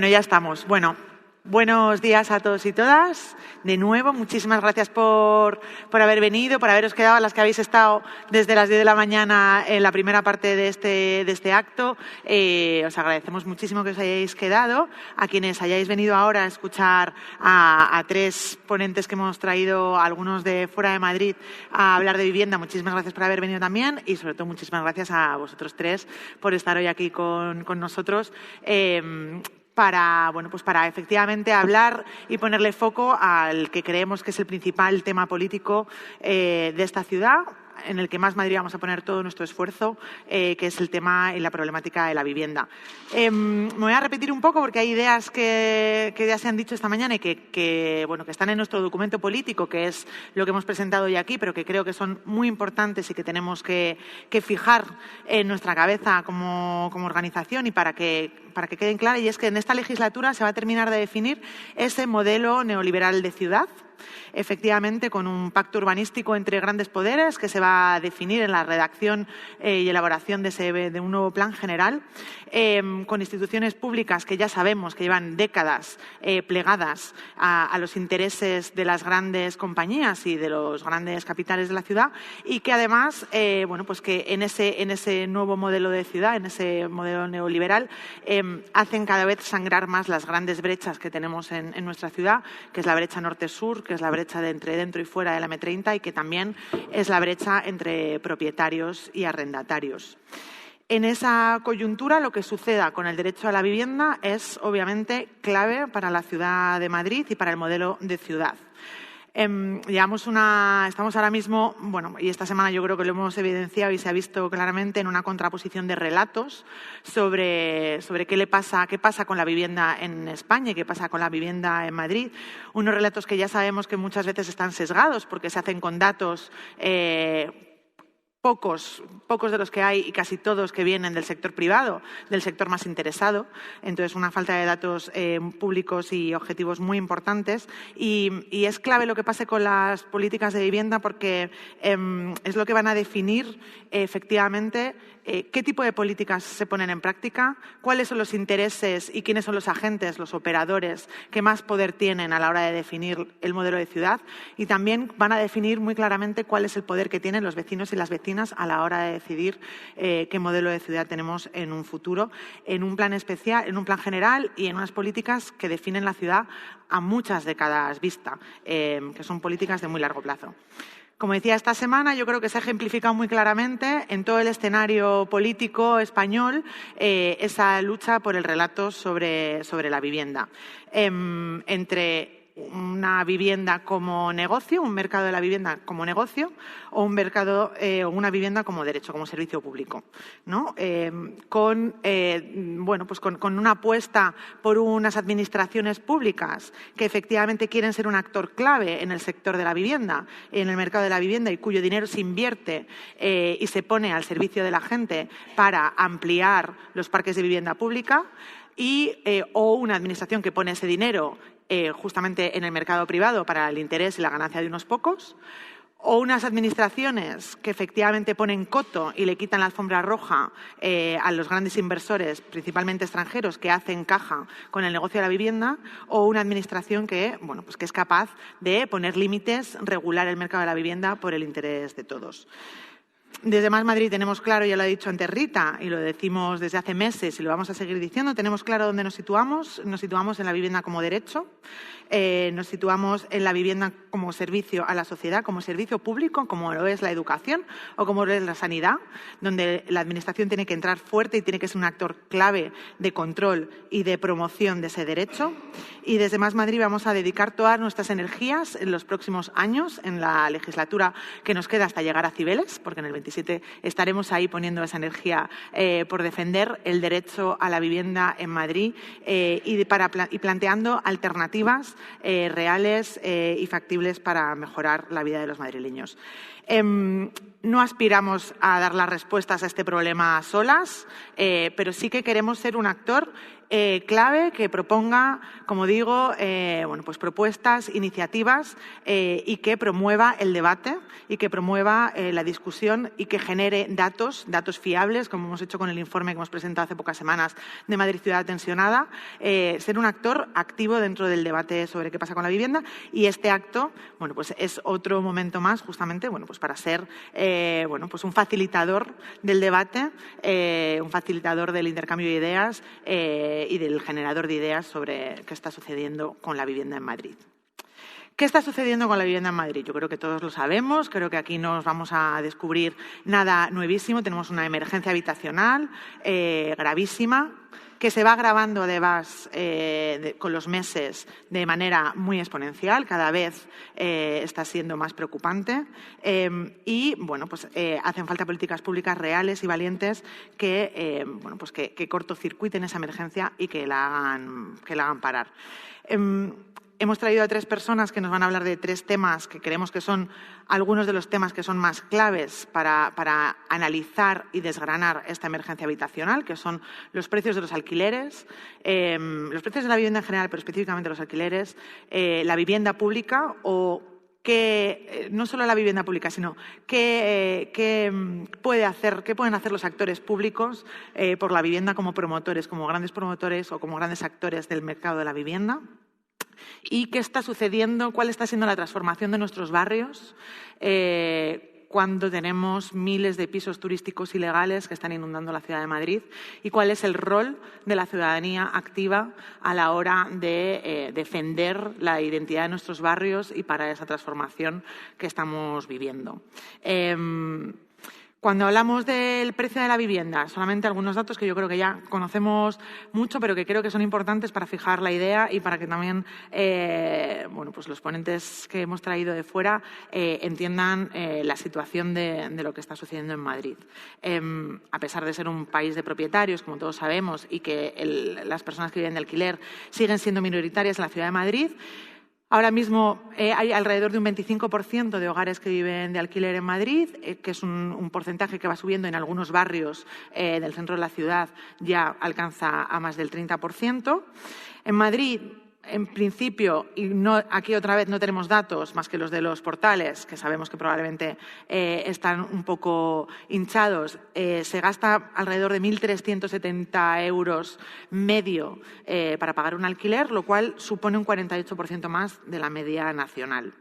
Bueno, ya estamos. Bueno, buenos días a todos y todas. De nuevo, muchísimas gracias por haber venido, por haberos quedado, a las que habéis estado desde las 10 de la mañana en la primera parte de este acto. Os agradecemos muchísimo que os hayáis quedado. A quienes hayáis venido ahora a escuchar a tres ponentes que hemos traído, algunos de fuera de Madrid, a hablar de vivienda, muchísimas gracias por haber venido también y, sobre todo, muchísimas gracias a vosotros tres por estar hoy aquí con nosotros. Para efectivamente hablar y ponerle foco al que creemos que es el principal tema político de esta ciudad, en el que más Madrid vamos a poner todo nuestro esfuerzo, que es el tema y la problemática de la vivienda. Me voy a repetir un poco porque hay ideas que ya se han dicho esta mañana y que están en nuestro documento político, que es lo que hemos presentado hoy aquí, pero que creo que son muy importantes y que tenemos que fijar en nuestra cabeza como organización y para que queden claras. Y es que en esta legislatura se va a terminar de definir ese modelo neoliberal de ciudad, efectivamente con un pacto urbanístico entre grandes poderes que se va a definir en la redacción y elaboración de un nuevo plan general, con instituciones públicas que ya sabemos que llevan décadas plegadas a los intereses de las grandes compañías y de los grandes capitales de la ciudad, y que además que en ese nuevo modelo de ciudad, en ese modelo neoliberal, hacen cada vez sangrar más las grandes brechas que tenemos en nuestra ciudad, que es la brecha norte-sur, que es la brecha de entre dentro y fuera de la M30 y que también es la brecha entre propietarios y arrendatarios. En esa coyuntura, lo que suceda con el derecho a la vivienda es obviamente clave para la ciudad de Madrid y para el modelo de ciudad. Estamos ahora mismo, y esta semana yo creo que lo hemos evidenciado y se ha visto claramente, en una contraposición de relatos sobre qué pasa con la vivienda en España y qué pasa con la vivienda en Madrid. Unos relatos que ya sabemos que muchas veces están sesgados porque se hacen con datos pocos de los que hay y casi todos que vienen del sector privado, del sector más interesado. Entonces, una falta de datos públicos y objetivos muy importantes. Y es clave lo que pase con las políticas de vivienda porque es lo que van a definir efectivamente qué tipo de políticas se ponen en práctica, cuáles son los intereses y quiénes son los agentes, los operadores que más poder tienen a la hora de definir el modelo de ciudad, y también van a definir muy claramente cuál es el poder que tienen los vecinos y las vecinas a la hora de decidir qué modelo de ciudad tenemos en un futuro, en un plan especial, en un plan general y en unas políticas que definen la ciudad a muchas décadas vista, que son políticas de muy largo plazo. Como decía, esta semana yo creo que se ha ejemplificado muy claramente en todo el escenario político español esa lucha por el relato sobre la vivienda. Entre una vivienda como negocio, un mercado de la vivienda como negocio, o un mercado o una vivienda como derecho, como servicio público, ¿no? Con una apuesta por unas administraciones públicas que efectivamente quieren ser un actor clave en el sector de la vivienda, en el mercado de la vivienda, y cuyo dinero se invierte y se pone al servicio de la gente para ampliar los parques de vivienda pública, o una administración que pone ese dinero justamente en el mercado privado para el interés y la ganancia de unos pocos, o unas administraciones que efectivamente ponen coto y le quitan la alfombra roja a los grandes inversores, principalmente extranjeros, que hacen caja con el negocio de la vivienda, o una administración que es capaz de poner límites, regular el mercado de la vivienda por el interés de todos. Desde Más Madrid tenemos claro, ya lo ha dicho antes Rita, y lo decimos desde hace meses y lo vamos a seguir diciendo, tenemos claro dónde nos situamos. Nos situamos en la vivienda como derecho, nos situamos en la vivienda como servicio a la sociedad, como servicio público, como lo es la educación o como lo es la sanidad, donde la Administración tiene que entrar fuerte y tiene que ser un actor clave de control y de promoción de ese derecho. Y desde Más Madrid vamos a dedicar todas nuestras energías en los próximos años, en la legislatura que nos queda hasta llegar a Cibeles, porque en el 27 estaremos ahí poniendo esa energía por defender el derecho a la vivienda en Madrid y planteando alternativas reales y factibles para mejorar la vida de los madrileños. No aspiramos a dar las respuestas a este problema solas, pero sí que queremos ser un actor clave que proponga, como digo, bueno, pues propuestas, iniciativas y que promueva el debate y que promueva la discusión y que genere datos fiables, como hemos hecho con el informe que hemos presentado hace pocas semanas de Madrid Ciudad Tensionada, ser un actor activo dentro del debate sobre qué pasa con la vivienda. Y este acto, bueno, pues es otro momento más justamente, bueno, pues para ser bueno, pues un facilitador del debate, un facilitador del intercambio de ideas y del generador de ideas sobre qué está sucediendo con la vivienda en Madrid. ¿Qué está sucediendo con la vivienda en Madrid? Yo creo que todos lo sabemos, creo que aquí no nos vamos a descubrir nada nuevísimo. Tenemos una emergencia habitacional gravísima, que se va agravando además con los meses de manera muy exponencial, cada vez está siendo más preocupante y bueno, pues hacen falta políticas públicas reales y valientes que, bueno, pues que cortocircuiten esa emergencia y que la hagan parar. Hemos traído a 3 personas que nos van a hablar de 3 temas que creemos que son algunos de los temas que son más claves para analizar y desgranar esta emergencia habitacional, que son los precios de los alquileres, los precios de la vivienda en general, pero específicamente los alquileres, la vivienda pública o no solo la vivienda pública, sino qué pueden hacer los actores públicos por la vivienda como promotores, como grandes promotores o como grandes actores del mercado de la vivienda. ¿Y qué está sucediendo? ¿Cuál está siendo la transformación de nuestros barrios cuando tenemos miles de pisos turísticos ilegales que están inundando la ciudad de Madrid? ¿Y cuál es el rol de la ciudadanía activa a la hora de defender la identidad de nuestros barrios y para esa transformación que estamos viviendo? Cuando hablamos del precio de la vivienda, solamente algunos datos que yo creo que ya conocemos mucho, pero que creo que son importantes para fijar la idea y para que también bueno, pues los ponentes que hemos traído de fuera entiendan la situación de lo que está sucediendo en Madrid. A pesar de ser un país de propietarios, como todos sabemos, y que las personas que viven de alquiler siguen siendo minoritarias en la ciudad de Madrid, ahora mismo hay alrededor de un 25% de hogares que viven de alquiler en Madrid, que es un porcentaje que va subiendo en algunos barrios del centro de la ciudad, ya alcanza a más del 30%. En Madrid, en principio, y aquí otra vez no tenemos datos más que los de los portales, que sabemos que probablemente están un poco hinchados, se gasta alrededor de 1.370 euros medio para pagar un alquiler, lo cual supone un 48% más de la media nacional.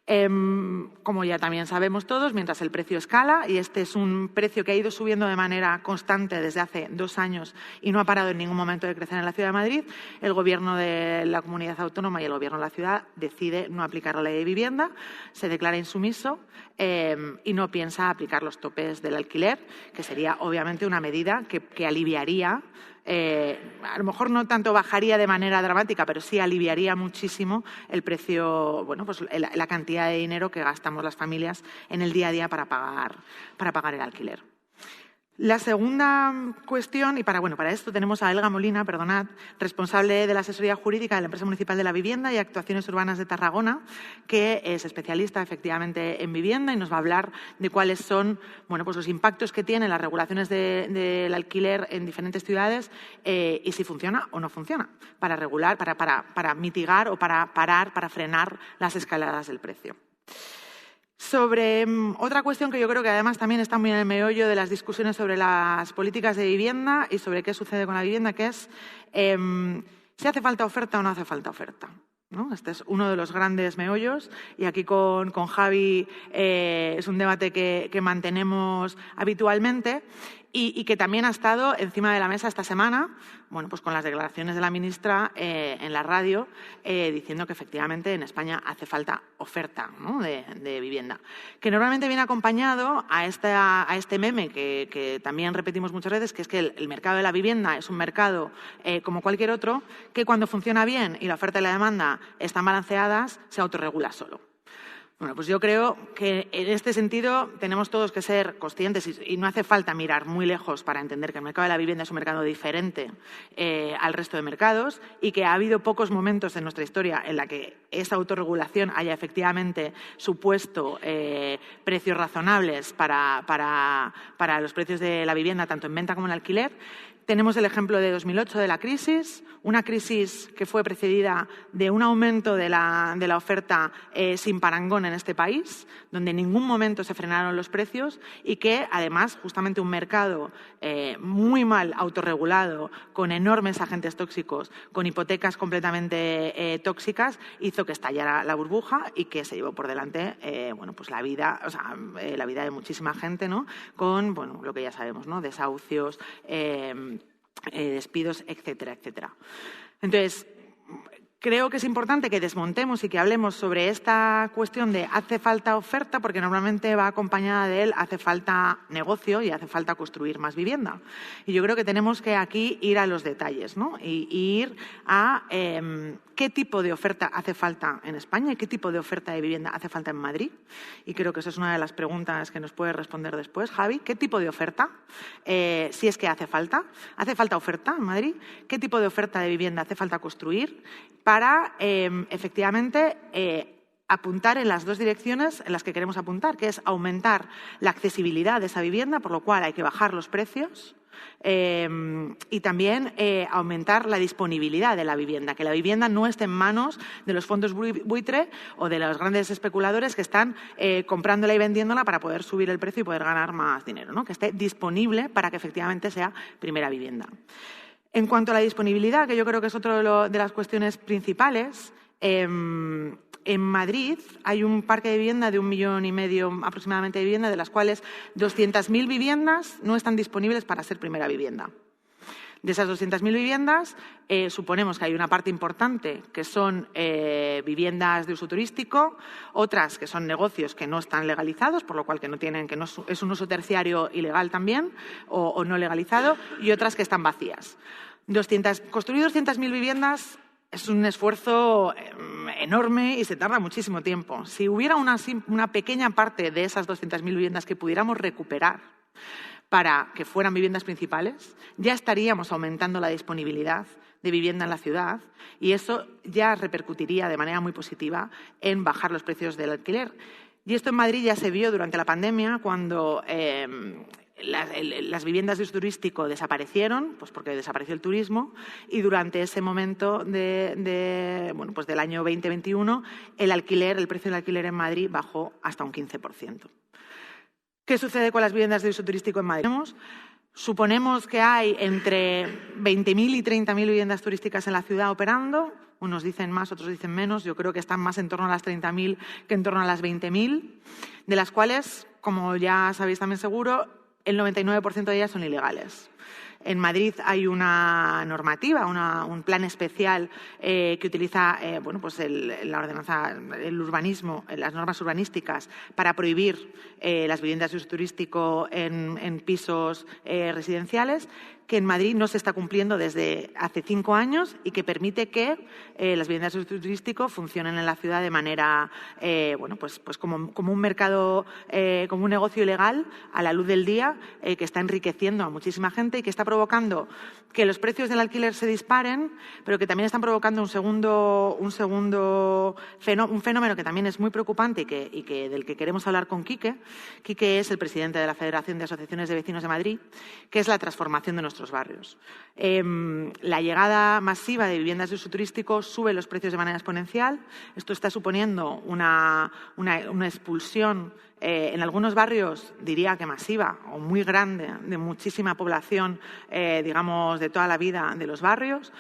Como ya también sabemos todos, mientras el precio escala, y este es un precio que ha ido subiendo de manera constante desde hace 2 años y no ha parado en ningún momento de crecer en la Ciudad de Madrid, el Gobierno de la Comunidad Autónoma y el Gobierno de la Ciudad decide no aplicar la ley de vivienda, se declara insumiso y no piensa aplicar los topes del alquiler, que sería obviamente una medida que aliviaría, a lo mejor no tanto bajaría de manera dramática, pero sí aliviaría muchísimo el precio, bueno, pues la cantidad de dinero que gastamos las familias en el día a día para pagar el alquiler. La segunda cuestión, y para esto tenemos a Elga Molina, responsable de la asesoría jurídica de la Empresa Municipal de la Vivienda y Actuaciones Urbanas de Tarragona, que es especialista efectivamente en vivienda y nos va a hablar de cuáles son, bueno, pues los impactos que tienen las regulaciones del alquiler en diferentes ciudades y si funciona o no funciona para regular, para mitigar o para frenar las escaladas del precio. Sobre otra cuestión que yo creo que además también está muy en el meollo de las discusiones sobre las políticas de vivienda y sobre qué sucede con la vivienda, que es si hace falta oferta o no hace falta oferta, ¿no? Este es uno de los grandes meollos y aquí con Javi es un debate que mantenemos habitualmente y que también ha estado encima de la mesa esta semana, bueno, pues con las declaraciones de la ministra en la radio diciendo que efectivamente en España hace falta oferta, ¿no?, de vivienda, que normalmente viene acompañado a este meme que también repetimos muchas veces, que es que el mercado de la vivienda es un mercado como cualquier otro, que cuando funciona bien y la oferta y la demanda están balanceadas, se autorregula solo. Bueno, pues yo creo que en este sentido tenemos todos que ser conscientes y no hace falta mirar muy lejos para entender que el mercado de la vivienda es un mercado diferente al resto de mercados y que ha habido pocos momentos en nuestra historia en la que esa autorregulación haya efectivamente supuesto precios razonables para los precios de la vivienda, tanto en venta como en alquiler. Tenemos el ejemplo de 2008 de la crisis, una crisis que fue precedida de un aumento de la oferta sin parangón en este país, donde en ningún momento se frenaron los precios y que, además, justamente un mercado muy mal autorregulado, con enormes agentes tóxicos, con hipotecas completamente tóxicas, hizo que estallara la burbuja y que se llevó por delante pues la vida de muchísima gente, ¿no? Con lo que ya sabemos, ¿no? Desahucios, despidos, etcétera, etcétera. Entonces, creo que es importante que desmontemos y que hablemos sobre esta cuestión de hace falta oferta, porque normalmente va acompañada de él hace falta negocio y hace falta construir más vivienda. Y yo creo que tenemos que aquí ir a los detalles, ¿no? Y ir a qué tipo de oferta hace falta en España y qué tipo de oferta de vivienda hace falta en Madrid. Y creo que esa es una de las preguntas que nos puedes responder después, Javi. ¿Qué tipo de oferta? Si es que hace falta. ¿Hace falta oferta en Madrid? ¿Qué tipo de oferta de vivienda hace falta construir para, efectivamente, apuntar en las dos direcciones en las que queremos apuntar, que es aumentar la accesibilidad de esa vivienda, por lo cual hay que bajar los precios, y también aumentar la disponibilidad de la vivienda, que la vivienda no esté en manos de los fondos buitre o de los grandes especuladores que están comprándola y vendiéndola para poder subir el precio y poder ganar más dinero, ¿no? Que esté disponible para que efectivamente sea primera vivienda. En cuanto a la disponibilidad, que yo creo que es otra de las cuestiones principales, en Madrid hay un parque de vivienda de 1,5 millones aproximadamente de vivienda, de las cuales 200.000 viviendas no están disponibles para ser primera vivienda. De esas 200.000 viviendas, suponemos que hay una parte importante que son viviendas de uso turístico, otras que son negocios que no están legalizados, por lo cual es un uso terciario ilegal también o no legalizado, y otras que están vacías. Construir 200.000 viviendas es un esfuerzo enorme y se tarda muchísimo tiempo. Si hubiera una pequeña parte de esas 200.000 viviendas que pudiéramos recuperar para que fueran viviendas principales, ya estaríamos aumentando la disponibilidad de vivienda en la ciudad y eso ya repercutiría de manera muy positiva en bajar los precios del alquiler. Y esto en Madrid ya se vio durante la pandemia cuando las viviendas de uso turístico desaparecieron, pues porque desapareció el turismo, y durante ese momento del año 2021 el precio del alquiler en Madrid bajó hasta un 15%. ¿Qué sucede con las viviendas de uso turístico en Madrid? Suponemos que hay entre 20.000 y 30.000 viviendas turísticas en la ciudad operando. Unos dicen más, otros dicen menos. Yo creo que están más en torno a las 30.000 que en torno a las 20.000, de las cuales, como ya sabéis también seguro, el 99% de ellas son ilegales. En Madrid hay una normativa, un plan especial que utiliza la ordenanza, el urbanismo, las normas urbanísticas para prohibir las viviendas de uso turístico en pisos residenciales, que en Madrid no se está cumpliendo desde hace 5 años y que permite que las viviendas de uso turístico funcionen en la ciudad de manera, como un mercado, como un negocio ilegal a la luz del día, que está enriqueciendo a muchísima gente y que está provocando que los precios del alquiler se disparen, pero que también están provocando un fenómeno que también es muy preocupante y que del que queremos hablar con Quique. Quique es el presidente de la Federación de Asociaciones de Vecinos de Madrid, que es la transformación de nuestros barrios. La llegada masiva de viviendas de uso turístico sube los precios de manera exponencial. Esto está suponiendo una expulsión en algunos barrios, diría que masiva o muy grande, de muchísima población, de toda la vida de los barrios,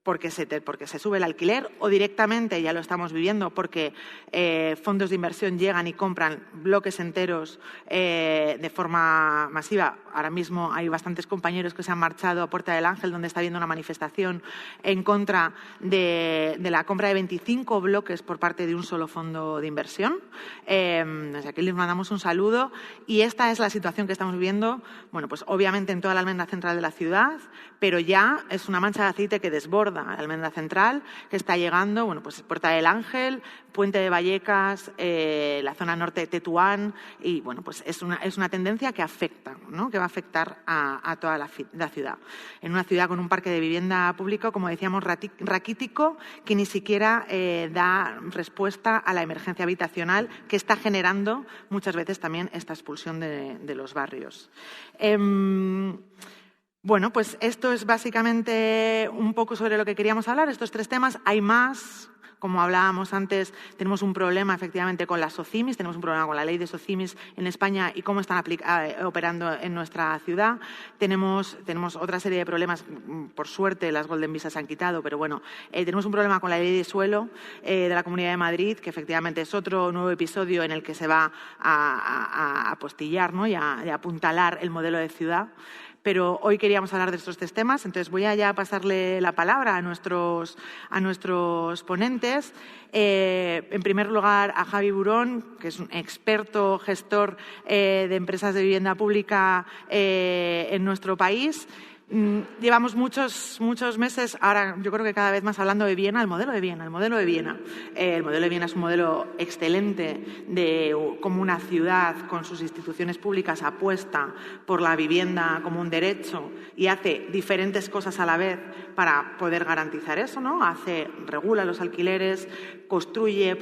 porque se sube el alquiler o directamente, ya lo estamos viviendo, porque fondos de inversión llegan y compran bloques enteros de forma masiva. Ahora mismo hay bastantes compañeros que se han marchado a Puerta del Ángel, donde está habiendo una manifestación en contra de la compra de 25 bloques por parte de un solo fondo de inversión. Desde aquí les mandamos un saludo y esta es la situación que estamos viviendo, pues obviamente en toda la almendra central de la ciudad, pero ya es una mancha de aceite que desborda la almendra central, que está llegando, Puerta del Ángel, Puente de Vallecas, la zona norte de Tetuán, y es una tendencia que afecta, ¿no? Que va a afectar a toda la ciudad. En una ciudad con un parque de vivienda público, como decíamos, raquítico, que ni siquiera da respuesta a la emergencia habitacional que está generando muchas veces también esta expulsión de los barrios. Bueno, pues esto es básicamente un poco sobre lo que queríamos hablar, estos 3 temas. Hay más, como hablábamos antes, tenemos un problema efectivamente con las SOCIMIs, tenemos un problema con la ley de SOCIMIs en España y cómo están operando en nuestra ciudad. Tenemos otra serie de problemas, por suerte las Golden Visas se han quitado, pero bueno, tenemos un problema con la ley de suelo de la Comunidad de Madrid, que efectivamente es otro nuevo episodio en el que se va a apostillar, ¿no? y a apuntalar el modelo de ciudad. Pero hoy queríamos hablar de estos 3 temas, entonces voy a ya pasarle la palabra a nuestros ponentes. En primer lugar, a Javi Burón, que es un experto gestor de empresas de vivienda pública en nuestro país. Llevamos muchos meses, ahora yo creo que cada vez más hablando de Viena, el modelo de Viena. El modelo de Viena es un modelo excelente de cómo una ciudad con sus instituciones públicas apuesta por la vivienda como un derecho y hace diferentes cosas a la vez para poder garantizar eso, ¿no? Regula los alquileres, construye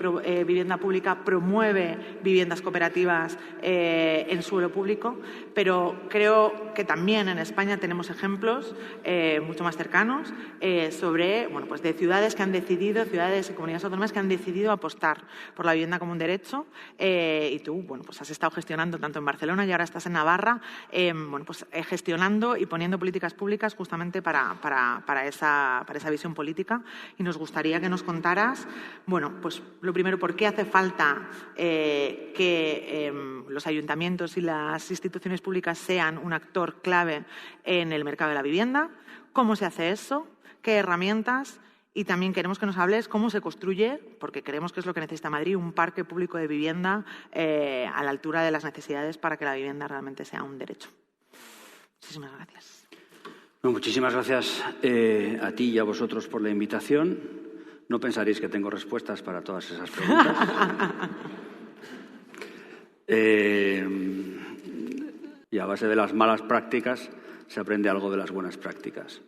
vivienda pública, promueve viviendas cooperativas en suelo público, pero creo que también en España tenemos ejemplos mucho más cercanos sobre, pues de ciudades y comunidades autónomas que han decidido apostar por la vivienda como un derecho y tú, pues has estado gestionando tanto en Barcelona y ahora estás en Navarra, gestionando y poniendo políticas públicas justamente para esa visión política y nos gustaría que nos contaras, pues lo primero, ¿por qué hace falta que los ayuntamientos y las instituciones públicas sean un actor clave en el mercado de la vivienda? ¿Cómo se hace eso? ¿Qué herramientas? Y también queremos que nos hables cómo se construye, porque creemos que es lo que necesita Madrid, un parque público de vivienda a la altura de las necesidades para que la vivienda realmente sea un derecho. Muchísimas gracias. Bueno, muchísimas gracias a ti y a vosotros por la invitación. No pensaréis que tengo respuestas para todas esas preguntas. Y a base de las malas prácticas se aprende algo de las buenas prácticas.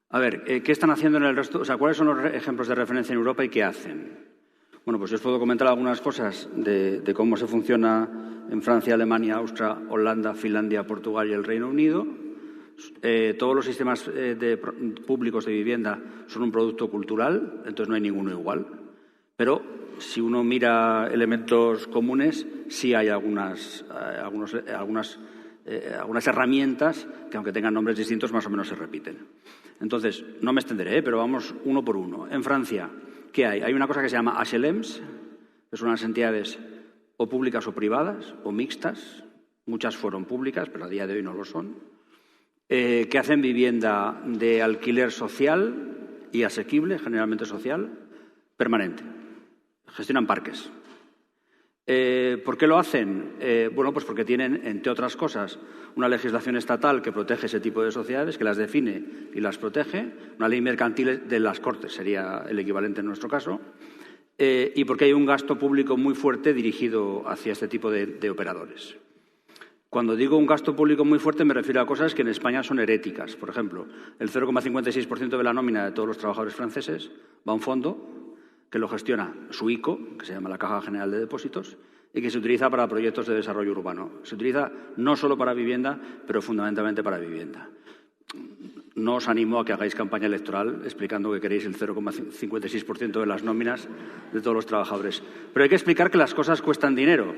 A ver, ¿qué están haciendo en el resto? O sea, ¿cuáles son los ejemplos de referencia en Europa y qué hacen? Bueno, pues yo os puedo comentar algunas cosas de cómo se funciona en Francia, Alemania, Austria, Holanda, Finlandia, Portugal y el Reino Unido. Todos los sistemas públicos de vivienda son un producto cultural, entonces no hay ninguno igual. Pero si uno mira elementos comunes, sí hay algunas herramientas que, aunque tengan nombres distintos, más o menos se repiten. Entonces, no me extenderé, pero vamos uno por uno. En Francia, ¿qué hay? Hay una cosa que se llama HLMs, que son unas entidades o públicas o privadas, o mixtas. Muchas fueron públicas, pero a día de hoy no lo son. Que hacen vivienda de alquiler social y asequible, generalmente social, permanente. Gestionan parques. ¿Por qué lo hacen? Pues porque tienen, entre otras cosas, una legislación estatal que protege ese tipo de sociedades, que las define y las protege, una ley mercantil de las Cortes sería el equivalente en nuestro caso, y porque hay un gasto público muy fuerte dirigido hacia este tipo de operadores. Cuando digo un gasto público muy fuerte me refiero a cosas que en España son heréticas. Por ejemplo, el 0,56% de la nómina de todos los trabajadores franceses va a un fondo que lo gestiona su ICO, que se llama la Caja General de Depósitos, y que se utiliza para proyectos de desarrollo urbano. Se utiliza no solo para vivienda, pero fundamentalmente para vivienda. No os animo a que hagáis campaña electoral explicando que queréis el 0,56% de las nóminas de todos los trabajadores. Pero hay que explicar que las cosas cuestan dinero.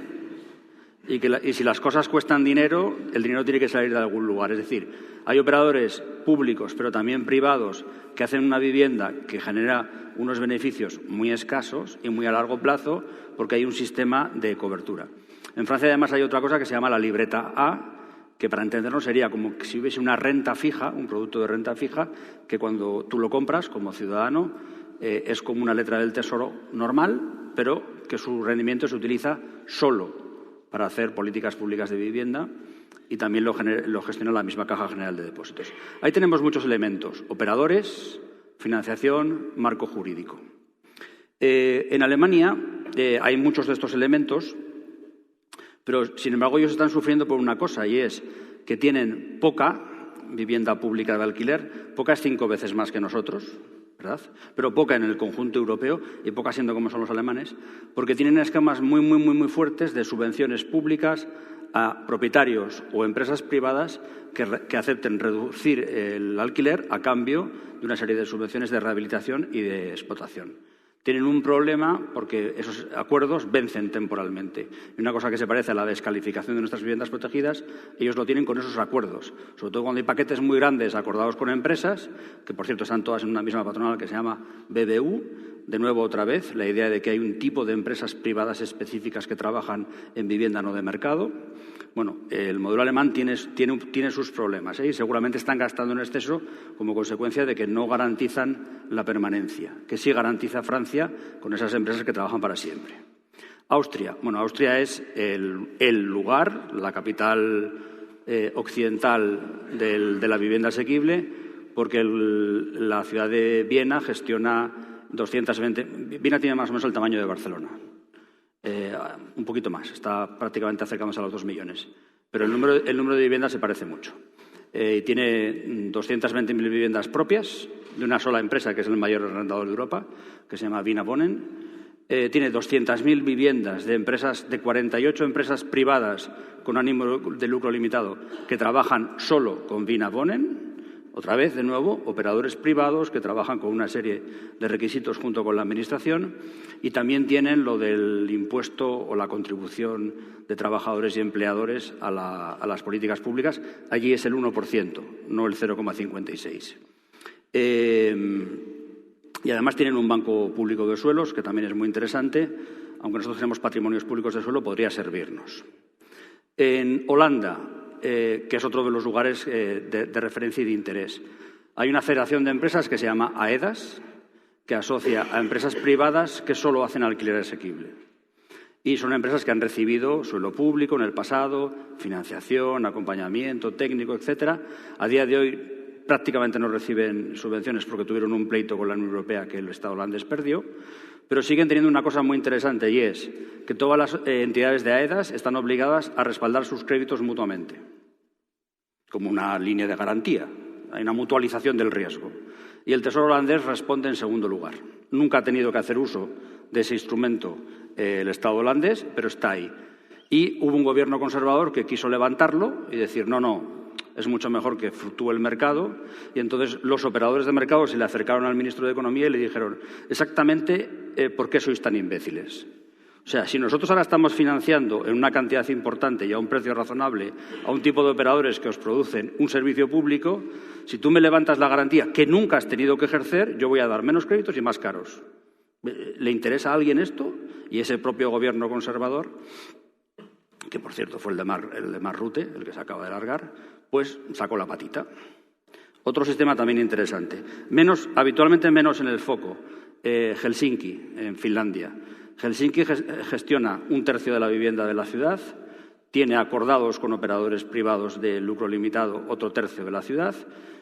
Y si las cosas cuestan dinero, el dinero tiene que salir de algún lugar. Es decir, hay operadores públicos, pero también privados, que hacen una vivienda que genera unos beneficios muy escasos y muy a largo plazo porque hay un sistema de cobertura. En Francia, además, hay otra cosa que se llama la libreta A, que para entendernos sería como si hubiese una renta fija, un producto de renta fija, que cuando tú lo compras como ciudadano es como una letra del Tesoro normal, pero que su rendimiento se utiliza solo para hacer políticas públicas de vivienda y también lo gestiona la misma Caja General de Depósitos. Ahí tenemos muchos elementos: operadores, financiación, marco jurídico. En Alemania hay muchos de estos elementos, pero sin embargo ellos están sufriendo por una cosa, y es que tienen poca vivienda pública de alquiler, poca es 5 veces más que nosotros, ¿verdad? Pero poca en el conjunto europeo y poca siendo como son los alemanes, porque tienen esquemas muy fuertes de subvenciones públicas a propietarios o empresas privadas que acepten reducir el alquiler a cambio de una serie de subvenciones de rehabilitación y de explotación. Tienen un problema porque esos acuerdos vencen temporalmente. Y una cosa que se parece a la descalificación de nuestras viviendas protegidas, ellos lo tienen con esos acuerdos. Sobre todo cuando hay paquetes muy grandes acordados con empresas, que por cierto están todas en una misma patronal que se llama BBU. De nuevo, otra vez, la idea de que hay un tipo de empresas privadas específicas que trabajan en vivienda no de mercado. Bueno, el modelo alemán tiene sus problemas y seguramente están gastando en exceso como consecuencia de que no garantizan la permanencia, que sí garantiza Francia con esas empresas que trabajan para siempre. Austria. Bueno, Austria es el lugar, la capital occidental de la vivienda asequible, porque la ciudad de Viena gestiona 220. Viena tiene más o menos el tamaño de Barcelona. Un poquito más, está prácticamente acercándose a los 2 millones. Pero el número de viviendas se parece mucho. Tiene 220.000 viviendas propias de una sola empresa, que es el mayor arrendador de Europa, que se llama Wiener Wohnen. Tiene 200.000 viviendas de 48 empresas privadas con ánimo de lucro limitado que trabajan solo con Wiener Wohnen. Otra vez, de nuevo, operadores privados que trabajan con una serie de requisitos junto con la Administración y también tienen lo del impuesto o la contribución de trabajadores y empleadores a las políticas públicas. Allí es el 1%, no el 0,56%. Y además tienen un banco público de suelos, que también es muy interesante. Aunque nosotros tenemos patrimonios públicos de suelo, podría servirnos. En Holanda, que es otro de los lugares de referencia y de interés. Hay una federación de empresas que se llama AEDAS, que asocia a empresas privadas que solo hacen alquiler asequible. Y son empresas que han recibido suelo público en el pasado, financiación, acompañamiento técnico, etcétera. A día de hoy prácticamente no reciben subvenciones porque tuvieron un pleito con la Unión Europea que el Estado holandés perdió. Pero siguen teniendo una cosa muy interesante y es que todas las entidades de AEDAS están obligadas a respaldar sus créditos mutuamente, como una línea de garantía. Hay una mutualización del riesgo. Y el Tesoro holandés responde en segundo lugar. Nunca ha tenido que hacer uso de ese instrumento el Estado holandés, pero está ahí. Y hubo un gobierno conservador que quiso levantarlo y decir, no, es mucho mejor que fluctúe el mercado. Y entonces los operadores de mercado se le acercaron al ministro de Economía y le dijeron exactamente por qué sois tan imbéciles. O sea, si nosotros ahora estamos financiando en una cantidad importante y a un precio razonable a un tipo de operadores que os producen un servicio público, si tú me levantas la garantía que nunca has tenido que ejercer, yo voy a dar menos créditos y más caros. ¿Le interesa a alguien esto? Y ese propio gobierno conservador, que por cierto fue el de Mark Rutte, el que se acaba de largar, pues sacó la patita. Otro sistema también interesante, habitualmente menos en el foco, Helsinki, en Finlandia. Helsinki gestiona 1/3 de la vivienda de la ciudad, tiene acordados con operadores privados de lucro limitado otro 1/3 de la ciudad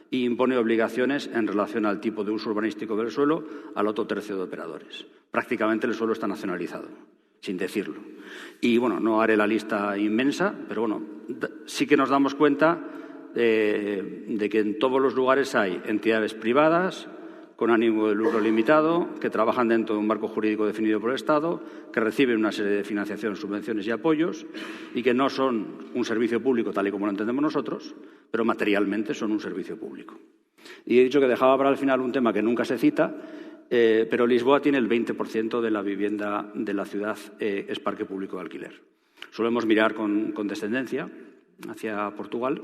y impone obligaciones en relación al tipo de uso urbanístico del suelo al otro 1/3 de operadores. Prácticamente el suelo está nacionalizado, sin decirlo. Y, bueno, no haré la lista inmensa, pero, bueno, sí que nos damos cuenta de que en todos los lugares hay entidades privadas con ánimo de lucro limitado, que trabajan dentro de un marco jurídico definido por el Estado, que reciben una serie de financiación, subvenciones y apoyos y que no son un servicio público tal y como lo entendemos nosotros, pero materialmente son un servicio público. Y he dicho que dejaba para el final un tema que nunca se cita, pero Lisboa tiene el 20% de la vivienda de la ciudad es parque público de alquiler. Solemos mirar con descendencia hacia Portugal,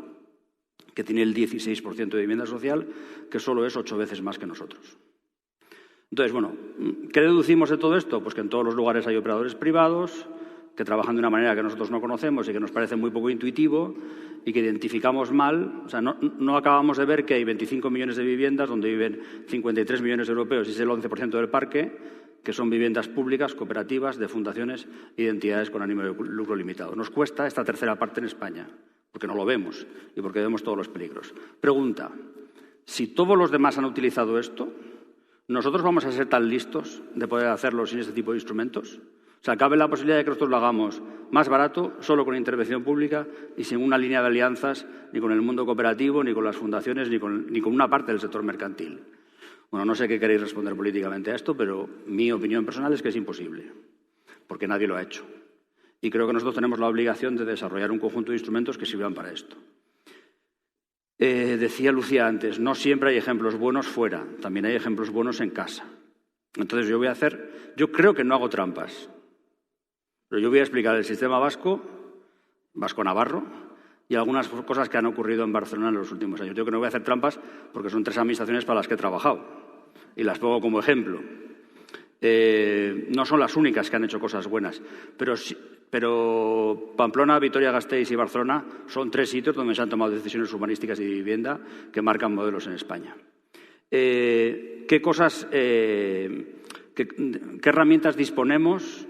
que tiene el 16% de vivienda social, que solo es 8 veces más que nosotros. Entonces, bueno, ¿qué deducimos de todo esto? Pues que en todos los lugares hay operadores privados que trabajan de una manera que nosotros no conocemos y que nos parece muy poco intuitivo y que identificamos mal. O sea, no acabamos de ver que hay 25 millones de viviendas donde viven 53 millones de europeos y es el 11% del parque, que son viviendas públicas, cooperativas, de fundaciones y de entidades con ánimo de lucro limitado. Nos cuesta esta tercera parte en España, porque no lo vemos y porque vemos todos los peligros. Pregunta, si todos los demás han utilizado esto, ¿nosotros vamos a ser tan listos de poder hacerlo sin este tipo de instrumentos? O sea, ¿cabe la posibilidad de que nosotros lo hagamos más barato, solo con intervención pública y sin una línea de alianzas ni con el mundo cooperativo, ni con las fundaciones, ni con una parte del sector mercantil? Bueno, no sé qué queréis responder políticamente a esto, pero mi opinión personal es que es imposible, porque nadie lo ha hecho. Y creo que nosotros tenemos la obligación de desarrollar un conjunto de instrumentos que sirvan para esto. Decía Lucía antes, no siempre hay ejemplos buenos fuera, también hay ejemplos buenos en casa. Entonces yo creo que no hago trampas, pero yo voy a explicar el sistema vasco-navarro y algunas cosas que han ocurrido en Barcelona en los últimos años. Yo creo que no voy a hacer trampas porque son 3 administraciones para las que he trabajado y las pongo como ejemplo. No son las únicas que han hecho cosas buenas, pero Pamplona, Vitoria-Gasteiz y Barcelona son 3 sitios donde se han tomado decisiones urbanísticas y de vivienda que marcan modelos en España. ¿Qué herramientas disponemos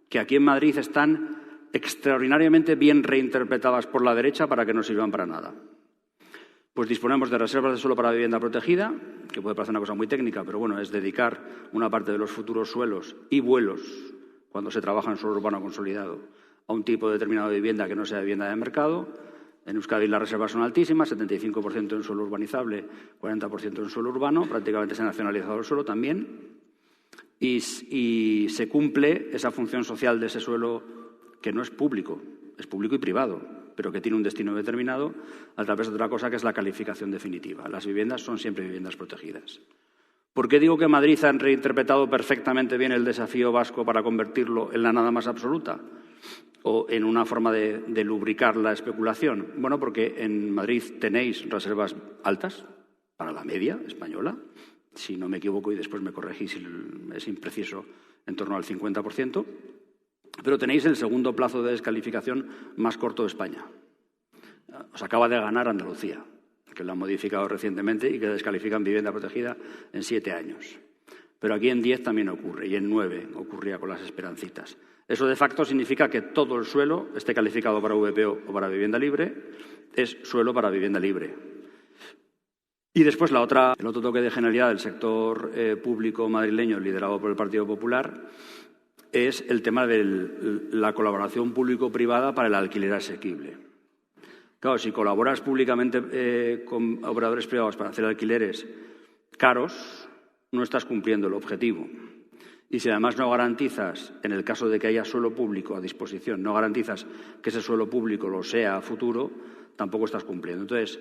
que aquí en Madrid están extraordinariamente bien reinterpretadas por la derecha para que no sirvan para nada? Pues disponemos de reservas de suelo para vivienda protegida, que puede parecer una cosa muy técnica, pero bueno, es dedicar una parte de los futuros suelos y vuelos, cuando se trabaja en suelo urbano consolidado, a un tipo determinado de vivienda que no sea vivienda de mercado. En Euskadi las reservas son altísimas, 75% en suelo urbanizable, 40% en suelo urbano, prácticamente se ha nacionalizado el suelo también, y se cumple esa función social de ese suelo que no es público, es público y privado, pero que tiene un destino determinado a través de otra cosa que es la calificación definitiva. Las viviendas son siempre viviendas protegidas. ¿Por qué digo que Madrid ha reinterpretado perfectamente bien el desafío vasco para convertirlo en la nada más absoluta o en una forma de lubricar la especulación? Bueno, porque en Madrid tenéis reservas altas para la media española, si no me equivoco y después me corregís si es impreciso, en torno al 50%. Pero tenéis el segundo plazo de descalificación más corto de España. Os acaba de ganar Andalucía, que lo han modificado recientemente y que descalifican vivienda protegida en 7 años. Pero aquí en 10 también ocurre, y en 9 ocurría con las Esperancitas. Eso de facto significa que todo el suelo, esté calificado para VPO o para vivienda libre, es suelo para vivienda libre. Y después el otro toque de genialidad del sector público madrileño liderado por el Partido Popular es el tema de la colaboración público-privada para el alquiler asequible. Claro, si colaboras públicamente con operadores privados para hacer alquileres caros, no estás cumpliendo el objetivo. Y si además no garantizas, en el caso de que haya suelo público a disposición, no garantizas que ese suelo público lo sea a futuro, tampoco estás cumpliendo. Entonces,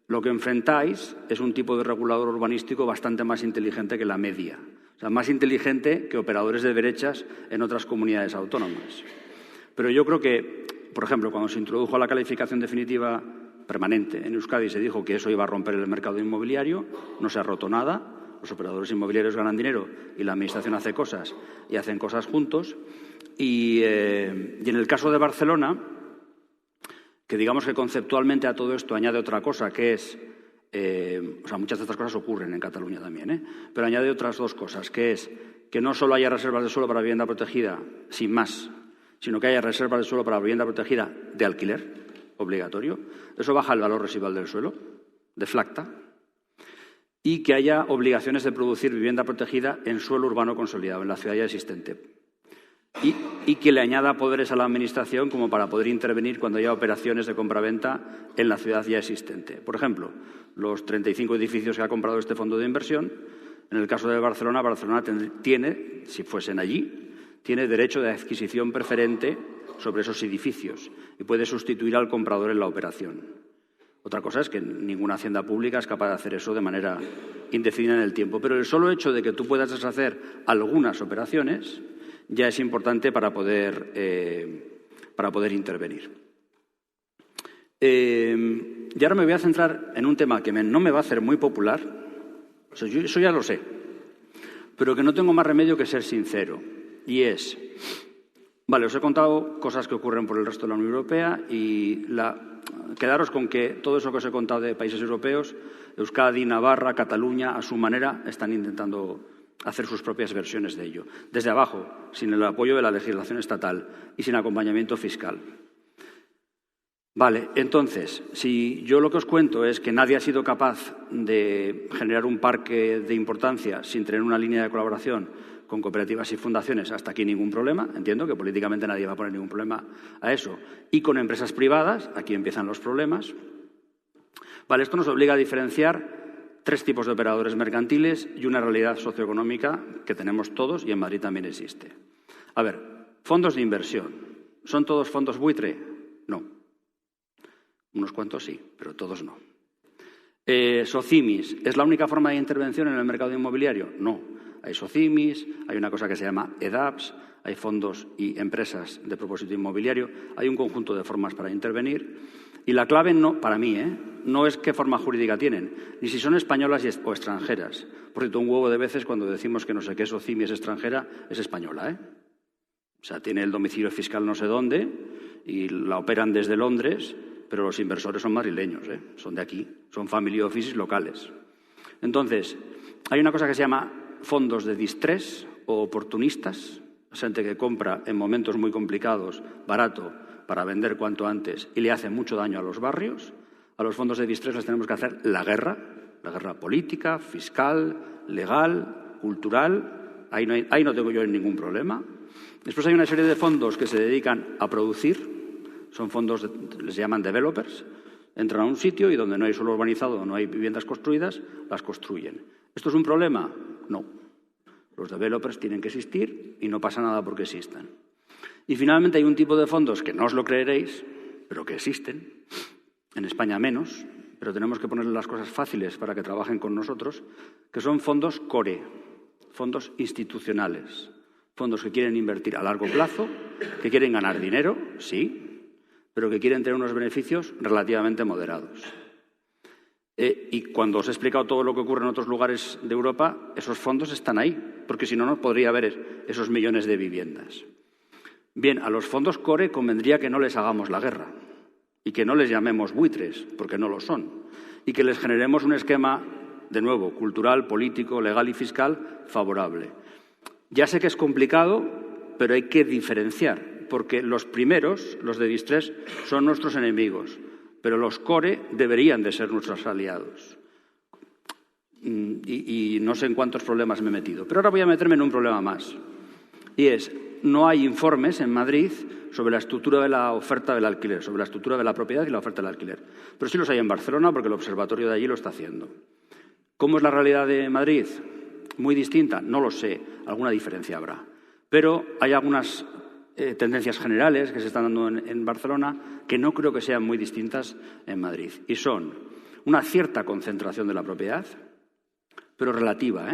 lo que enfrentáis es un tipo de regulador urbanístico bastante más inteligente que la media. O sea, más inteligente que operadores de derechas en otras comunidades autónomas. Pero yo creo que, por ejemplo, cuando se introdujo la calificación definitiva permanente en Euskadi, se dijo que eso iba a romper el mercado inmobiliario, no se ha roto nada, los operadores inmobiliarios ganan dinero y la Administración hace cosas y hacen cosas juntos. Y en el caso de Barcelona, que digamos que conceptualmente a todo esto añade otra cosa, que es muchas de estas cosas ocurren en Cataluña también, pero añade otras 2 cosas, que es que no solo haya reservas de suelo para vivienda protegida, sin más, sino que haya reservas de suelo para vivienda protegida de alquiler obligatorio. Eso baja el valor residual del suelo, deflacta, y que haya obligaciones de producir vivienda protegida en suelo urbano consolidado, en la ciudad ya existente. Y que le añada poderes a la Administración como para poder intervenir cuando haya operaciones de compraventa en la ciudad ya existente. Por ejemplo, los 35 edificios que ha comprado este fondo de inversión, en el caso de Barcelona, tiene, si fuesen allí, tiene derecho de adquisición preferente sobre esos edificios y puede sustituir al comprador en la operación. Otra cosa es que ninguna hacienda pública es capaz de hacer eso de manera indefinida en el tiempo. Pero el solo hecho de que tú puedas deshacer algunas operaciones ya es importante para poder intervenir. Y ahora me voy a centrar en un tema que no me va a hacer muy popular, o sea, yo eso ya lo sé, pero que no tengo más remedio que ser sincero, y es, vale, os he contado cosas que ocurren por el resto de la Unión Europea y quedaros con que todo eso que os he contado de países europeos, Euskadi, Navarra, Cataluña, a su manera, están intentando hacer sus propias versiones de ello. Desde abajo, sin el apoyo de la legislación estatal y sin acompañamiento fiscal. Vale, entonces, si yo lo que os cuento es que nadie ha sido capaz de generar un parque de importancia sin tener una línea de colaboración con cooperativas y fundaciones, hasta aquí ningún problema. Entiendo que políticamente nadie va a poner ningún problema a eso. Y con empresas privadas, aquí empiezan los problemas. Vale, esto nos obliga a diferenciar 3 tipos de operadores mercantiles y una realidad socioeconómica que tenemos todos y en Madrid también existe. A ver, fondos de inversión. ¿Son todos fondos buitre? No. Unos cuantos sí, pero todos no. ¿Socimis es la única forma de intervención en el mercado inmobiliario? No. Hay socimis, hay una cosa que se llama EDAPs, hay fondos y empresas de propósito inmobiliario, hay un conjunto de formas para intervenir. Y la clave, no, para mí, no es qué forma jurídica tienen, ni si son españolas o extranjeras. Por cierto, un huevo de veces cuando decimos que no sé qué socimi es extranjera, es española, O sea, tiene el domicilio fiscal no sé dónde y la operan desde Londres, pero los inversores son madrileños, son de aquí, son family offices locales. Entonces, hay una cosa que se llama fondos de distress o oportunistas, gente que compra en momentos muy complicados, barato, para vender cuanto antes y le hace mucho daño a los barrios. A los fondos de distrés les tenemos que hacer la guerra política, fiscal, legal, cultural. Ahí no tengo yo ningún problema. Después hay una serie de fondos que se dedican a producir, son fondos, les llaman developers, entran a un sitio y donde no hay suelo urbanizado o no hay viviendas construidas, las construyen. ¿Esto es un problema? No. Los developers tienen que existir y no pasa nada porque existan. Y finalmente hay un tipo de fondos que no os lo creeréis, pero que existen, en España menos, pero tenemos que ponerle las cosas fáciles para que trabajen con nosotros, que son fondos core, fondos institucionales, fondos que quieren invertir a largo plazo, que quieren ganar dinero, sí, pero que quieren tener unos beneficios relativamente moderados. Y cuando os he explicado todo lo que ocurre en otros lugares de Europa, esos fondos están ahí, porque si no, no podría haber esos millones de viviendas. Bien, a los fondos core convendría que no les hagamos la guerra y que no les llamemos buitres, porque no lo son, y que les generemos un esquema, de nuevo, cultural, político, legal y fiscal favorable. Ya sé que es complicado, pero hay que diferenciar, porque los primeros, los de distrés, son nuestros enemigos, pero los core deberían de ser nuestros aliados. Y no sé en cuántos problemas me he metido, pero ahora voy a meterme en un problema más, y es: no hay informes en Madrid sobre la estructura de la oferta del alquiler, sobre la estructura de la propiedad y la oferta del alquiler. Pero sí los hay en Barcelona porque el observatorio de allí lo está haciendo. ¿Cómo es la realidad de Madrid? ¿Muy distinta? No lo sé, alguna diferencia habrá. Pero hay algunas tendencias generales que se están dando en Barcelona que no creo que sean muy distintas en Madrid. Y son una cierta concentración de la propiedad, pero relativa,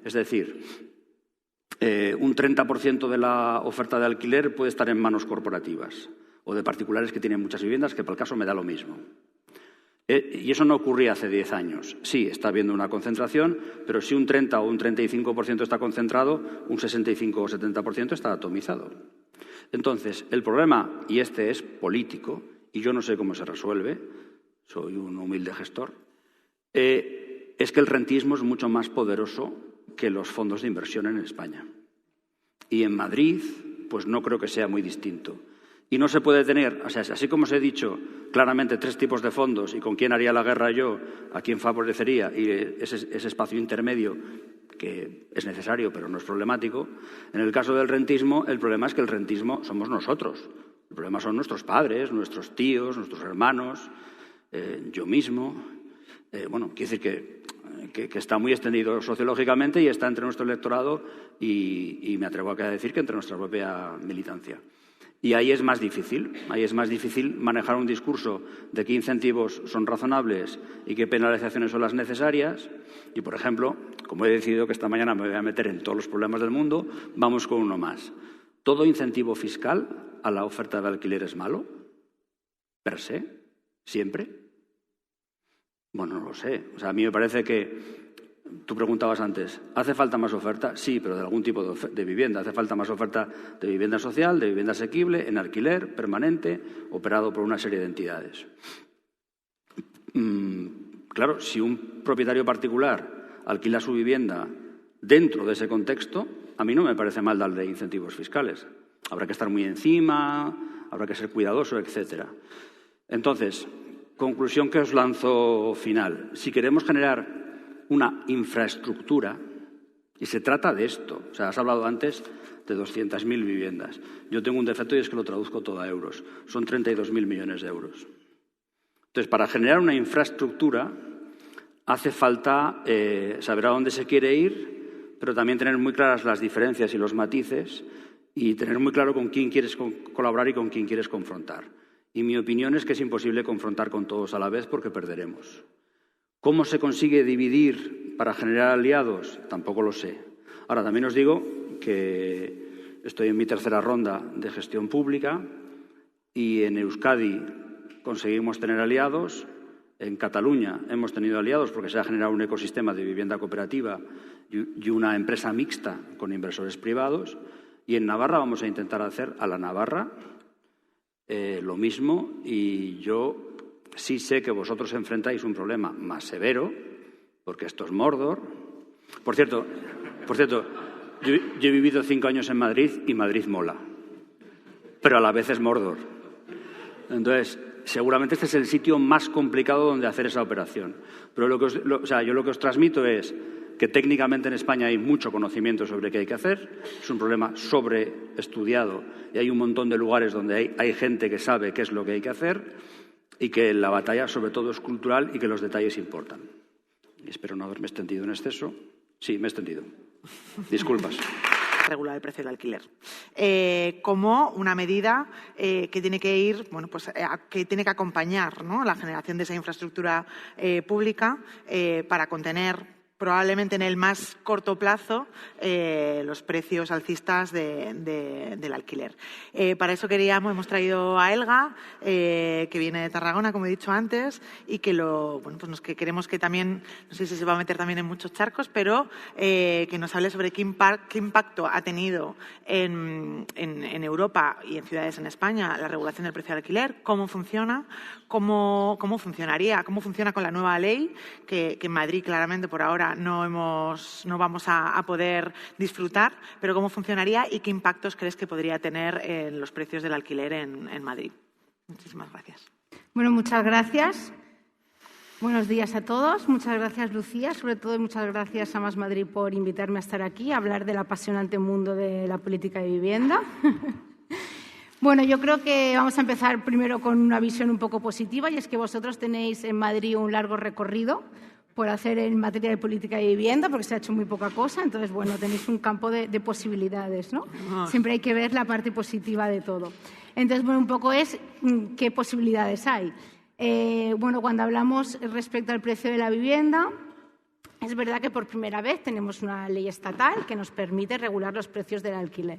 Es decir, un 30% de la oferta de alquiler puede estar en manos corporativas o de particulares que tienen muchas viviendas, que por el caso me da lo mismo. Y eso no ocurría hace 10 años. Sí, está habiendo una concentración, pero si un 30 o un 35% está concentrado, un 65 o 70% está atomizado. Entonces, el problema, y este es político, y yo no sé cómo se resuelve, soy un humilde gestor, es que el rentismo es mucho más poderoso que los fondos de inversión en España. Y en Madrid, pues no creo que sea muy distinto. Y no se puede tener, o sea, así como os he dicho claramente 3 tipos de fondos y con quién haría la guerra yo, a quién favorecería, y ese espacio intermedio que es necesario pero no es problemático, en el caso del rentismo, el problema es que el rentismo somos nosotros. El problema son nuestros padres, nuestros tíos, nuestros hermanos, yo mismo. Quiero decir que está muy extendido sociológicamente y está entre nuestro electorado y me atrevo a decir que entre nuestra propia militancia. Y ahí es más difícil manejar un discurso de qué incentivos son razonables y qué penalizaciones son las necesarias. Y, por ejemplo, como he decidido que esta mañana me voy a meter en todos los problemas del mundo, vamos con uno más. ¿Todo incentivo fiscal a la oferta de alquiler es malo? ¿Per se? ¿Siempre? Bueno, no lo sé. O sea, a mí me parece que tú preguntabas antes, ¿hace falta más oferta? Sí, pero de algún tipo de vivienda. Hace falta más oferta de vivienda social, de vivienda asequible, en alquiler, permanente, operado por una serie de entidades. Claro, si un propietario particular alquila su vivienda dentro de ese contexto, a mí no me parece mal darle incentivos fiscales. Habrá que estar muy encima, habrá que ser cuidadoso, etc. Entonces, conclusión que os lanzo final. Si queremos generar una infraestructura, y se trata de esto, o sea, has hablado antes de 200.000 viviendas. Yo tengo un defecto y es que lo traduzco todo a euros. Son 32.000 millones de euros. Entonces, para generar una infraestructura hace falta saber a dónde se quiere ir, pero también tener muy claras las diferencias y los matices y tener muy claro con quién quieres colaborar y con quién quieres confrontar. Y mi opinión es que es imposible confrontar con todos a la vez porque perderemos. ¿Cómo se consigue dividir para generar aliados? Tampoco lo sé. Ahora, también os digo que estoy en mi tercera ronda de gestión pública y en Euskadi conseguimos tener aliados. En Cataluña hemos tenido aliados porque se ha generado un ecosistema de vivienda cooperativa y una empresa mixta con inversores privados. Y en Navarra vamos a intentar hacer a la Navarra lo mismo, y yo sí sé que vosotros enfrentáis un problema más severo, porque esto es Mordor. Por cierto, yo he vivido 5 años en Madrid y Madrid mola, pero a la vez es Mordor. Entonces, seguramente este es el sitio más complicado donde hacer esa operación. Pero yo lo que os transmito es que técnicamente en España hay mucho conocimiento sobre qué hay que hacer, es un problema sobreestudiado y hay un montón de lugares donde hay gente que sabe qué es lo que hay que hacer y que la batalla sobre todo es cultural y que los detalles importan. Y espero no haberme extendido en exceso. Sí, me he extendido. Disculpas. Regular el precio del alquiler como una medida que tiene que ir, que tiene que acompañar, ¿no?, la generación de esa infraestructura pública para contener probablemente en el más corto plazo los precios alcistas del alquiler. Para eso hemos traído a Elga, que viene de Tarragona, como he dicho antes, y que que queremos que también, no sé si se va a meter también en muchos charcos, pero que nos hable sobre qué impacto ha tenido en Europa y en ciudades en España la regulación del precio del alquiler, cómo funciona, cómo funcionaría, cómo funciona con la nueva ley, que en Madrid claramente por ahora no vamos a poder disfrutar, pero cómo funcionaría y qué impactos crees que podría tener en los precios del alquiler en Madrid. Muchísimas gracias. Bueno, muchas gracias. Buenos días a todos. Muchas gracias, Lucía. Sobre todo, muchas gracias a Más Madrid por invitarme a estar aquí a hablar del apasionante mundo de la política de vivienda. Bueno, yo creo que vamos a empezar primero con una visión un poco positiva, y es que vosotros tenéis en Madrid un largo recorrido por hacer en materia de política de vivienda, porque se ha hecho muy poca cosa. Entonces, bueno, tenéis un campo de posibilidades, ¿no? Siempre hay que ver la parte positiva de todo. Entonces, bueno, un poco es qué posibilidades hay. Cuando hablamos respecto al precio de la vivienda, es verdad que por primera vez tenemos una ley estatal que nos permite regular los precios del alquiler.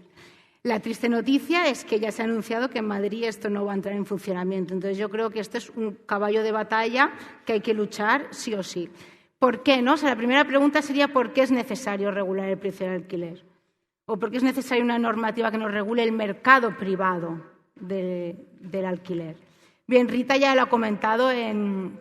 La triste noticia es que ya se ha anunciado que en Madrid esto no va a entrar en funcionamiento. Entonces, yo creo que esto es un caballo de batalla que hay que luchar sí o sí. ¿Por qué, no? O sea, la primera pregunta sería ¿por qué es necesario regular el precio del alquiler? ¿O por qué es necesaria una normativa que nos regule el mercado privado del alquiler? Bien, Rita ya lo ha comentado en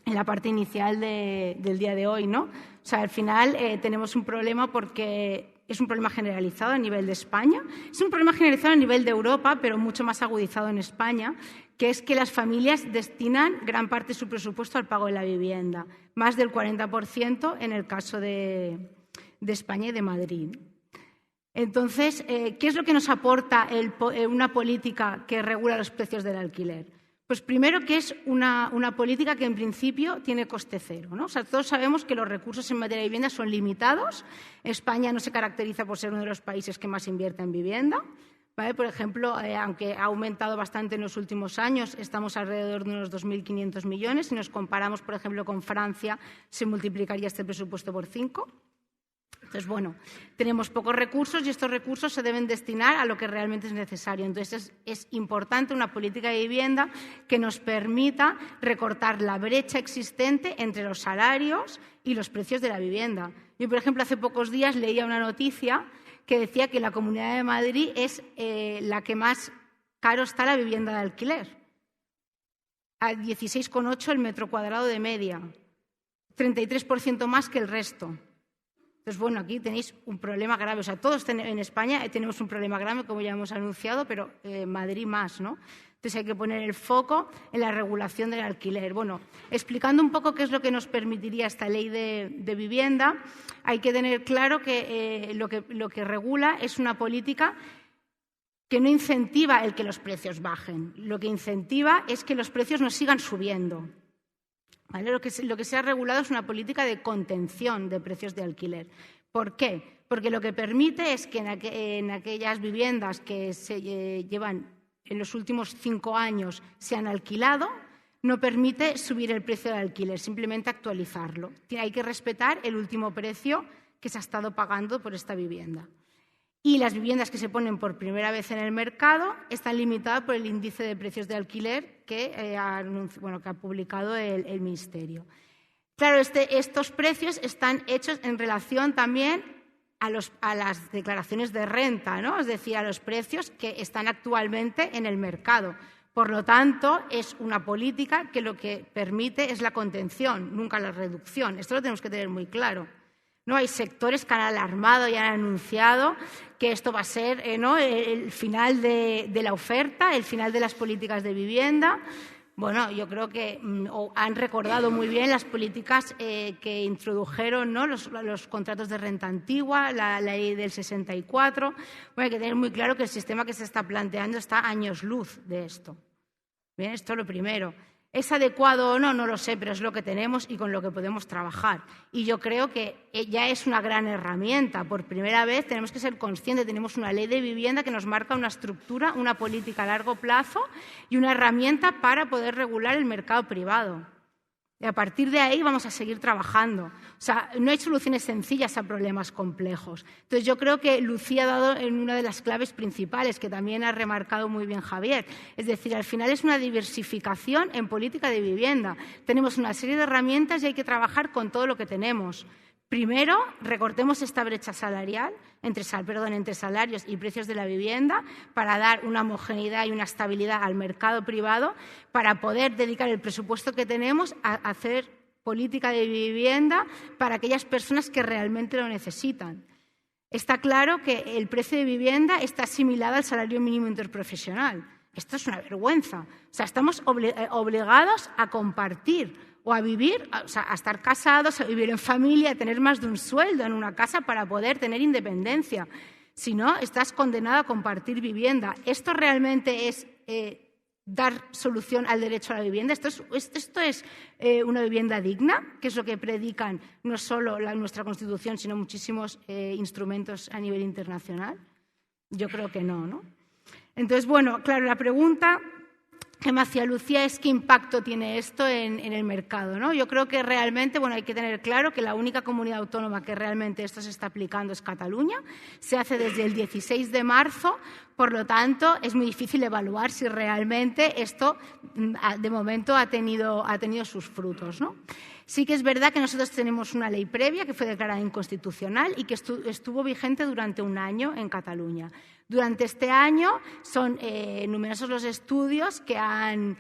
la parte inicial del día de hoy, ¿no? O sea, al final tenemos un problema porque es un problema generalizado a nivel de España, es un problema generalizado a nivel de Europa, pero mucho más agudizado en España, que es que las familias destinan gran parte de su presupuesto al pago de la vivienda, más del 40% en el caso de España y de Madrid. Entonces, ¿qué es lo que nos aporta una política que regula los precios del alquiler? Pues primero que es una política que en principio tiene coste cero, ¿no? O sea, todos sabemos que los recursos en materia de vivienda son limitados. España no se caracteriza por ser uno de los países que más invierte en vivienda, ¿vale? Por ejemplo, aunque ha aumentado bastante en los últimos años, estamos alrededor de unos 2.500 millones. Si nos comparamos, por ejemplo, con Francia, se multiplicaría este presupuesto por 5. Entonces, bueno, tenemos pocos recursos y estos recursos se deben destinar a lo que realmente es necesario. Entonces, es importante una política de vivienda que nos permita recortar la brecha existente entre los salarios y los precios de la vivienda. Yo, por ejemplo, hace pocos días leía una noticia que decía que la Comunidad de Madrid es la que más caro está la vivienda de alquiler. A 16,8 el metro cuadrado de media, 33% más que el resto. Entonces, bueno, aquí tenéis un problema grave. O sea, todos en España tenemos un problema grave, como ya hemos anunciado, pero Madrid más, ¿no? Entonces, hay que poner el foco en la regulación del alquiler. Bueno, explicando un poco qué es lo que nos permitiría esta ley de vivienda, hay que tener claro que lo que regula es una política que no incentiva el que los precios bajen. Lo que incentiva es que los precios no sigan subiendo. ¿Vale? Lo que se ha regulado es una política de contención de precios de alquiler. ¿Por qué? porque lo que permite es que en aquellas viviendas que se llevan en los últimos 5 años se han alquilado, no permite subir el precio del alquiler, simplemente actualizarlo. Hay que respetar el último precio que se ha estado pagando por esta vivienda. Y las viviendas que se ponen por primera vez en el mercado están limitadas por el índice de precios de alquiler que ha publicado el Ministerio. Claro, estos precios están hechos en relación también a las declaraciones de renta, ¿no? Es decir, a los precios que están actualmente en el mercado. Por lo tanto, es una política que lo que permite es la contención, nunca la reducción. Esto lo tenemos que tener muy claro. No hay sectores que han alarmado y han anunciado que esto va a ser el final de la oferta, el final de las políticas de vivienda. Bueno, yo creo que han recordado muy bien las políticas que introdujeron, ¿no? los contratos de renta antigua, la ley del 64. Bueno, hay que tener muy claro que el sistema que se está planteando está a años luz de esto. Bien, esto es lo primero. ¿Es adecuado o no? No lo sé, pero es lo que tenemos y con lo que podemos trabajar. Y yo creo que ya es una gran herramienta. Por primera vez tenemos que ser conscientes, tenemos una ley de vivienda que nos marca una estructura, una política a largo plazo y una herramienta para poder regular el mercado privado. Y a partir de ahí vamos a seguir trabajando. O sea, no hay soluciones sencillas a problemas complejos. Entonces, yo creo que Lucía ha dado en una de las claves principales, que también ha remarcado muy bien Javier. Es decir, al final es una diversificación en política de vivienda. Tenemos una serie de herramientas y hay que trabajar con todo lo que tenemos. Primero, recortemos esta brecha salarial entre salarios y precios de la vivienda para dar una homogeneidad y una estabilidad al mercado privado, para poder dedicar el presupuesto que tenemos a hacer política de vivienda para aquellas personas que realmente lo necesitan. Está claro que el precio de vivienda está asimilado al salario mínimo interprofesional. Esto es una vergüenza. O sea, estamos obligados a compartir o a vivir, o sea, a estar casados, a vivir en familia, a tener más de un sueldo en una casa para poder tener independencia. Si no, estás condenado a compartir vivienda. ¿Esto realmente es dar solución al derecho a la vivienda? ¿Esto es una vivienda digna? Que es lo que predican no solo nuestra Constitución, sino muchísimos instrumentos a nivel internacional. Yo creo que no, ¿no? Entonces, bueno, claro, la pregunta que me hacía Lucía es qué impacto tiene esto en el mercado, ¿no? Yo creo que realmente, bueno, hay que tener claro que la única comunidad autónoma que realmente esto se está aplicando es Cataluña. Se hace desde el 16 de marzo, por lo tanto, es muy difícil evaluar si realmente esto, de momento, ha tenido sus frutos, ¿no? Sí que es verdad que nosotros tenemos una ley previa que fue declarada inconstitucional y que estuvo vigente durante un año en Cataluña. Durante este año son numerosos los estudios que han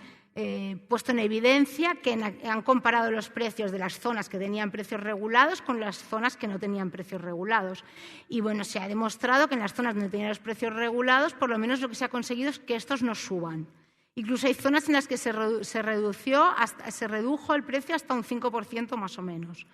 puesto en evidencia que han comparado los precios de las zonas que tenían precios regulados con las zonas que no tenían precios regulados. Y bueno, se ha demostrado que en las zonas donde tenían los precios regulados, por lo menos lo que se ha conseguido es que estos no suban. Incluso hay zonas en las que se redujo el precio hasta un 5% más o menos.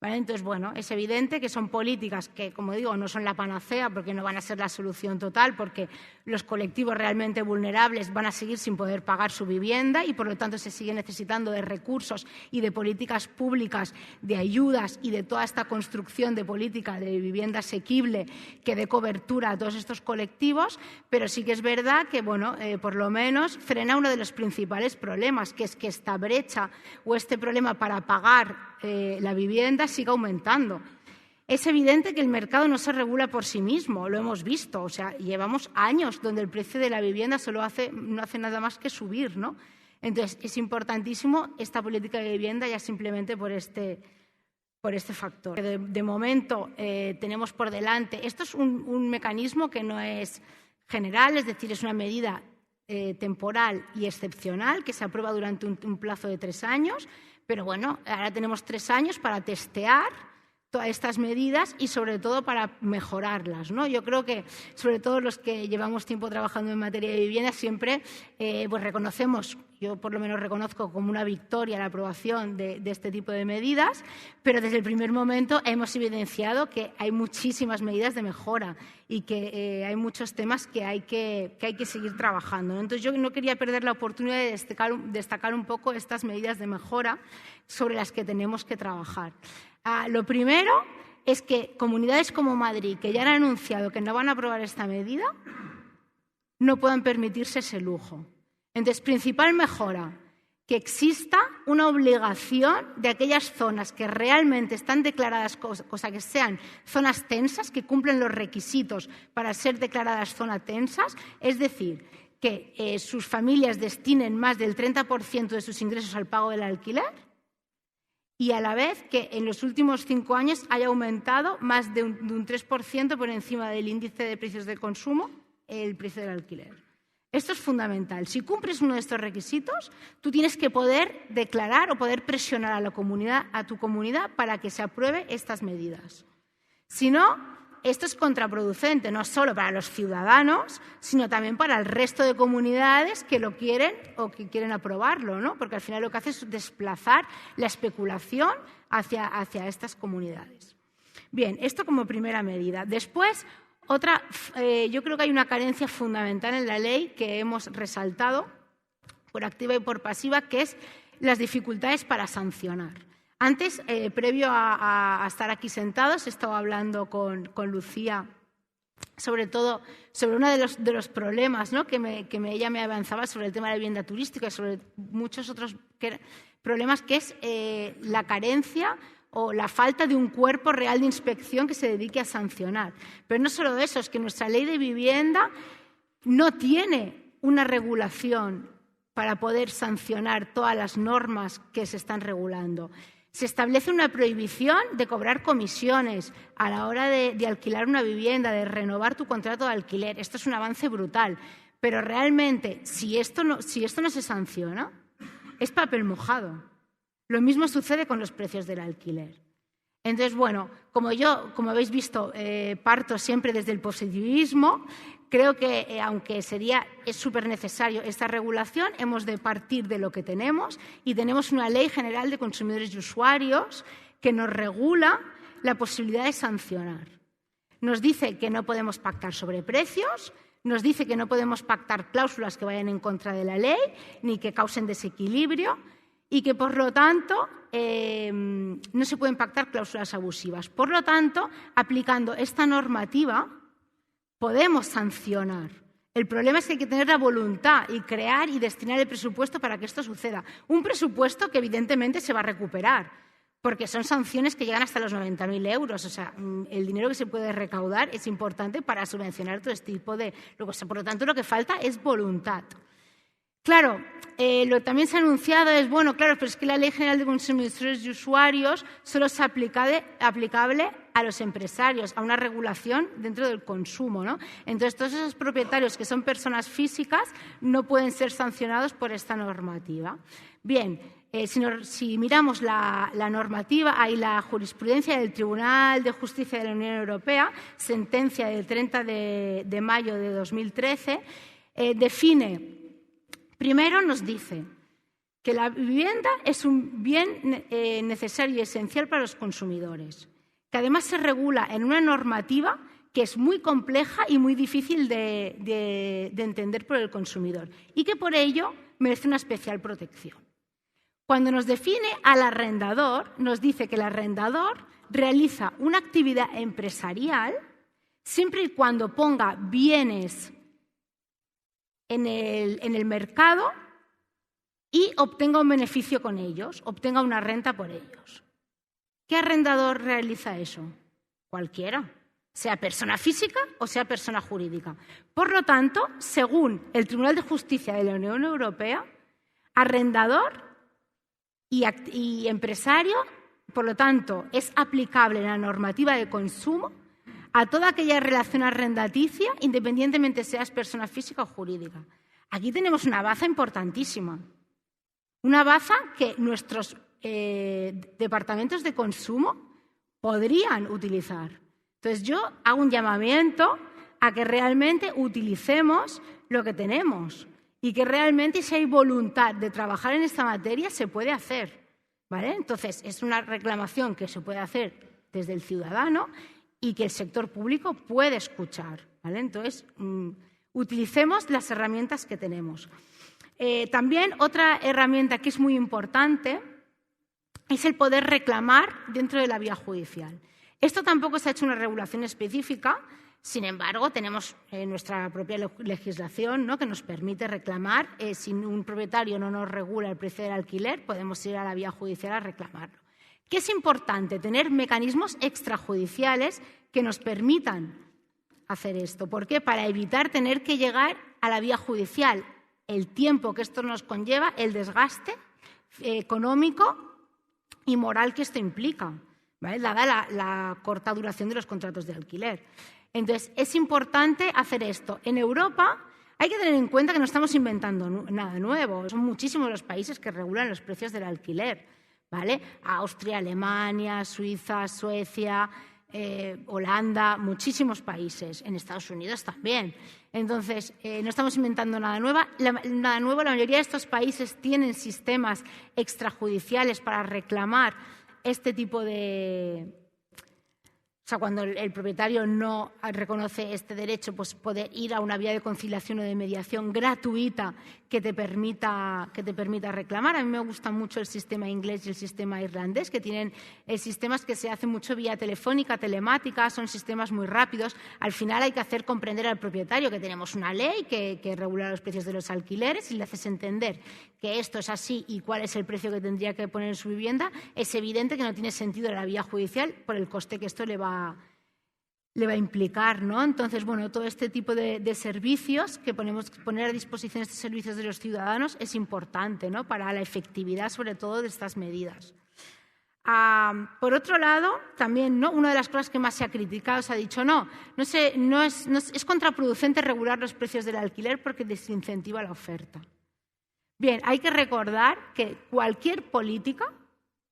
¿Vale? Entonces, bueno, es evidente que son políticas que, como digo, no son la panacea porque no van a ser la solución total, porque los colectivos realmente vulnerables van a seguir sin poder pagar su vivienda y, por lo tanto, se sigue necesitando de recursos y de políticas públicas, de ayudas y de toda esta construcción de política de vivienda asequible que dé cobertura a todos estos colectivos, pero sí que es verdad que, bueno, por lo menos frena uno de los principales problemas, que es que esta brecha o este problema para pagar la vivienda siga aumentando. Es evidente que el mercado no se regula por sí mismo, lo hemos visto. O sea, llevamos años donde el precio de la vivienda no hace nada más que subir, ¿no? Entonces, es importantísimo esta política de vivienda ya simplemente por este factor. De momento tenemos por delante, esto es un mecanismo que no es general, es decir, es una medida temporal y excepcional que se aprueba durante un plazo de 3 años. Pero bueno, ahora tenemos 3 años para testear todas estas medidas y sobre todo para mejorarlas, ¿no? Yo creo que sobre todo los que llevamos tiempo trabajando en materia de vivienda siempre pues reconocemos, yo por lo menos reconozco como una victoria la aprobación de este tipo de medidas, pero desde el primer momento hemos evidenciado que hay muchísimas medidas de mejora y que hay muchos temas que hay que seguir trabajando, ¿no? Entonces yo no quería perder la oportunidad de destacar un poco estas medidas de mejora sobre las que tenemos que trabajar. Lo primero es que comunidades como Madrid, que ya han anunciado que no van a aprobar esta medida, no puedan permitirse ese lujo. Entonces, principal mejora, que exista una obligación de aquellas zonas que realmente están declaradas, cosa que sean zonas tensas, que cumplen los requisitos para ser declaradas zonas tensas, es decir, que sus familias destinen más del 30% de sus ingresos al pago del alquiler y a la vez que en los últimos 5 años haya aumentado más de un 3% por encima del índice de precios de consumo el precio del alquiler. Esto es fundamental. Si cumples uno de estos requisitos, tú tienes que poder declarar o poder presionar a tu comunidad para que se apruebe estas medidas. Si no, esto es contraproducente, no solo para los ciudadanos, sino también para el resto de comunidades que lo quieren o que quieren aprobarlo, ¿no? Porque al final lo que hace es desplazar la especulación hacia estas comunidades. Bien, esto como primera medida. Después, yo creo que hay una carencia fundamental en la ley que hemos resaltado por activa y por pasiva, que es las dificultades para sancionar. Antes, previo a estar aquí sentados, he estado hablando con Lucía sobre todo sobre uno de los problemas, ¿no? que ella me avanzaba sobre el tema de la vivienda turística y sobre muchos otros problemas, que es la carencia o la falta de un cuerpo real de inspección que se dedique a sancionar. Pero no solo eso, es que nuestra ley de vivienda no tiene una regulación para poder sancionar todas las normas que se están regulando. Se establece una prohibición de cobrar comisiones a la hora de alquilar una vivienda, de renovar tu contrato de alquiler. Esto es un avance brutal. Pero realmente, si esto no se sanciona, es papel mojado. Lo mismo sucede con los precios del alquiler. Entonces, bueno, como habéis visto, parto siempre desde el positivismo. Creo que, aunque es súper necesario esta regulación, hemos de partir de lo que tenemos y tenemos una Ley General de Consumidores y Usuarios que nos regula la posibilidad de sancionar. Nos dice que no podemos pactar sobre precios, nos dice que no podemos pactar cláusulas que vayan en contra de la ley ni que causen desequilibrio y que, por lo tanto, no se pueden pactar cláusulas abusivas. Por lo tanto, aplicando esta normativa, podemos sancionar. El problema es que hay que tener la voluntad y crear y destinar el presupuesto para que esto suceda. Un presupuesto que evidentemente se va a recuperar, porque son sanciones que llegan hasta los 90.000 euros. O sea, el dinero que se puede recaudar es importante para subvencionar todo este tipo de... Por lo tanto, lo que falta es voluntad. Claro, lo que también se ha anunciado es, bueno, claro, pero es que la Ley General de Consumidores y Usuarios solo es aplicable a los empresarios, a una regulación dentro del consumo, ¿no? Entonces, todos esos propietarios que son personas físicas no pueden ser sancionados por esta normativa. Bien, si miramos la normativa, hay la jurisprudencia del Tribunal de Justicia de la Unión Europea, sentencia del 30 de mayo de 2013, define... Primero nos dice que la vivienda es un bien necesario y esencial para los consumidores, que además se regula en una normativa que es muy compleja y muy difícil de entender por el consumidor y que por ello merece una especial protección. Cuando nos define al arrendador, nos dice que el arrendador realiza una actividad empresarial siempre y cuando ponga bienes en el mercado y obtenga un beneficio con ellos, obtenga una renta por ellos. ¿Qué arrendador realiza eso? Cualquiera, sea persona física o sea persona jurídica. Por lo tanto, según el Tribunal de Justicia de la Unión Europea, arrendador y empresario, por lo tanto, es aplicable la normativa de consumo a toda aquella relación arrendaticia, independientemente seas persona física o jurídica. Aquí tenemos una baza importantísima. Una baza que nuestros departamentos de consumo podrían utilizar. Entonces, yo hago un llamamiento a que realmente utilicemos lo que tenemos y que realmente, si hay voluntad de trabajar en esta materia, se puede hacer, ¿vale? Entonces, es una reclamación que se puede hacer desde el ciudadano y que el sector público puede escuchar, ¿vale? Entonces, utilicemos las herramientas que tenemos. También otra herramienta que es muy importante es el poder reclamar dentro de la vía judicial. Esto tampoco se ha hecho una regulación específica. Sin embargo, tenemos nuestra propia legislación, ¿no?, que nos permite reclamar. Si un propietario no nos regula el precio del alquiler, podemos ir a la vía judicial a reclamarlo. ¿Qué es importante? Tener mecanismos extrajudiciales que nos permitan hacer esto. ¿Por qué? Para evitar tener que llegar a la vía judicial. El tiempo que esto nos conlleva, el desgaste económico y moral que esto implica, ¿vale?, dada la corta duración de los contratos de alquiler. Entonces, es importante hacer esto. En Europa hay que tener en cuenta que no estamos inventando nada nuevo. Son muchísimos los países que regulan los precios del alquiler, ¿vale? Austria, Alemania, Suiza, Suecia, Holanda, muchísimos países. En Estados Unidos también. Entonces, no estamos inventando nada nuevo. La mayoría de estos países tienen sistemas extrajudiciales para reclamar este tipo de... O sea, cuando el propietario no reconoce este derecho, pues poder ir a una vía de conciliación o de mediación gratuita que te permita reclamar. A mí me gusta mucho el sistema inglés y el sistema irlandés, que tienen sistemas que se hacen mucho vía telefónica, telemática, son sistemas muy rápidos. Al final hay que hacer comprender al propietario que tenemos una ley que regula los precios de los alquileres, y le haces entender que esto es así y cuál es el precio que tendría que poner en su vivienda. Es evidente que no tiene sentido la vía judicial por el coste que esto le va a implicar, ¿no? Entonces, bueno, todo este tipo de servicios que poner a disposición estos servicios de los ciudadanos es importante, ¿no?, para la efectividad, sobre todo, de estas medidas. Por otro lado, también, ¿no?, una de las cosas que más se ha criticado, se ha dicho, es contraproducente regular los precios del alquiler porque desincentiva la oferta. Bien, hay que recordar que cualquier política,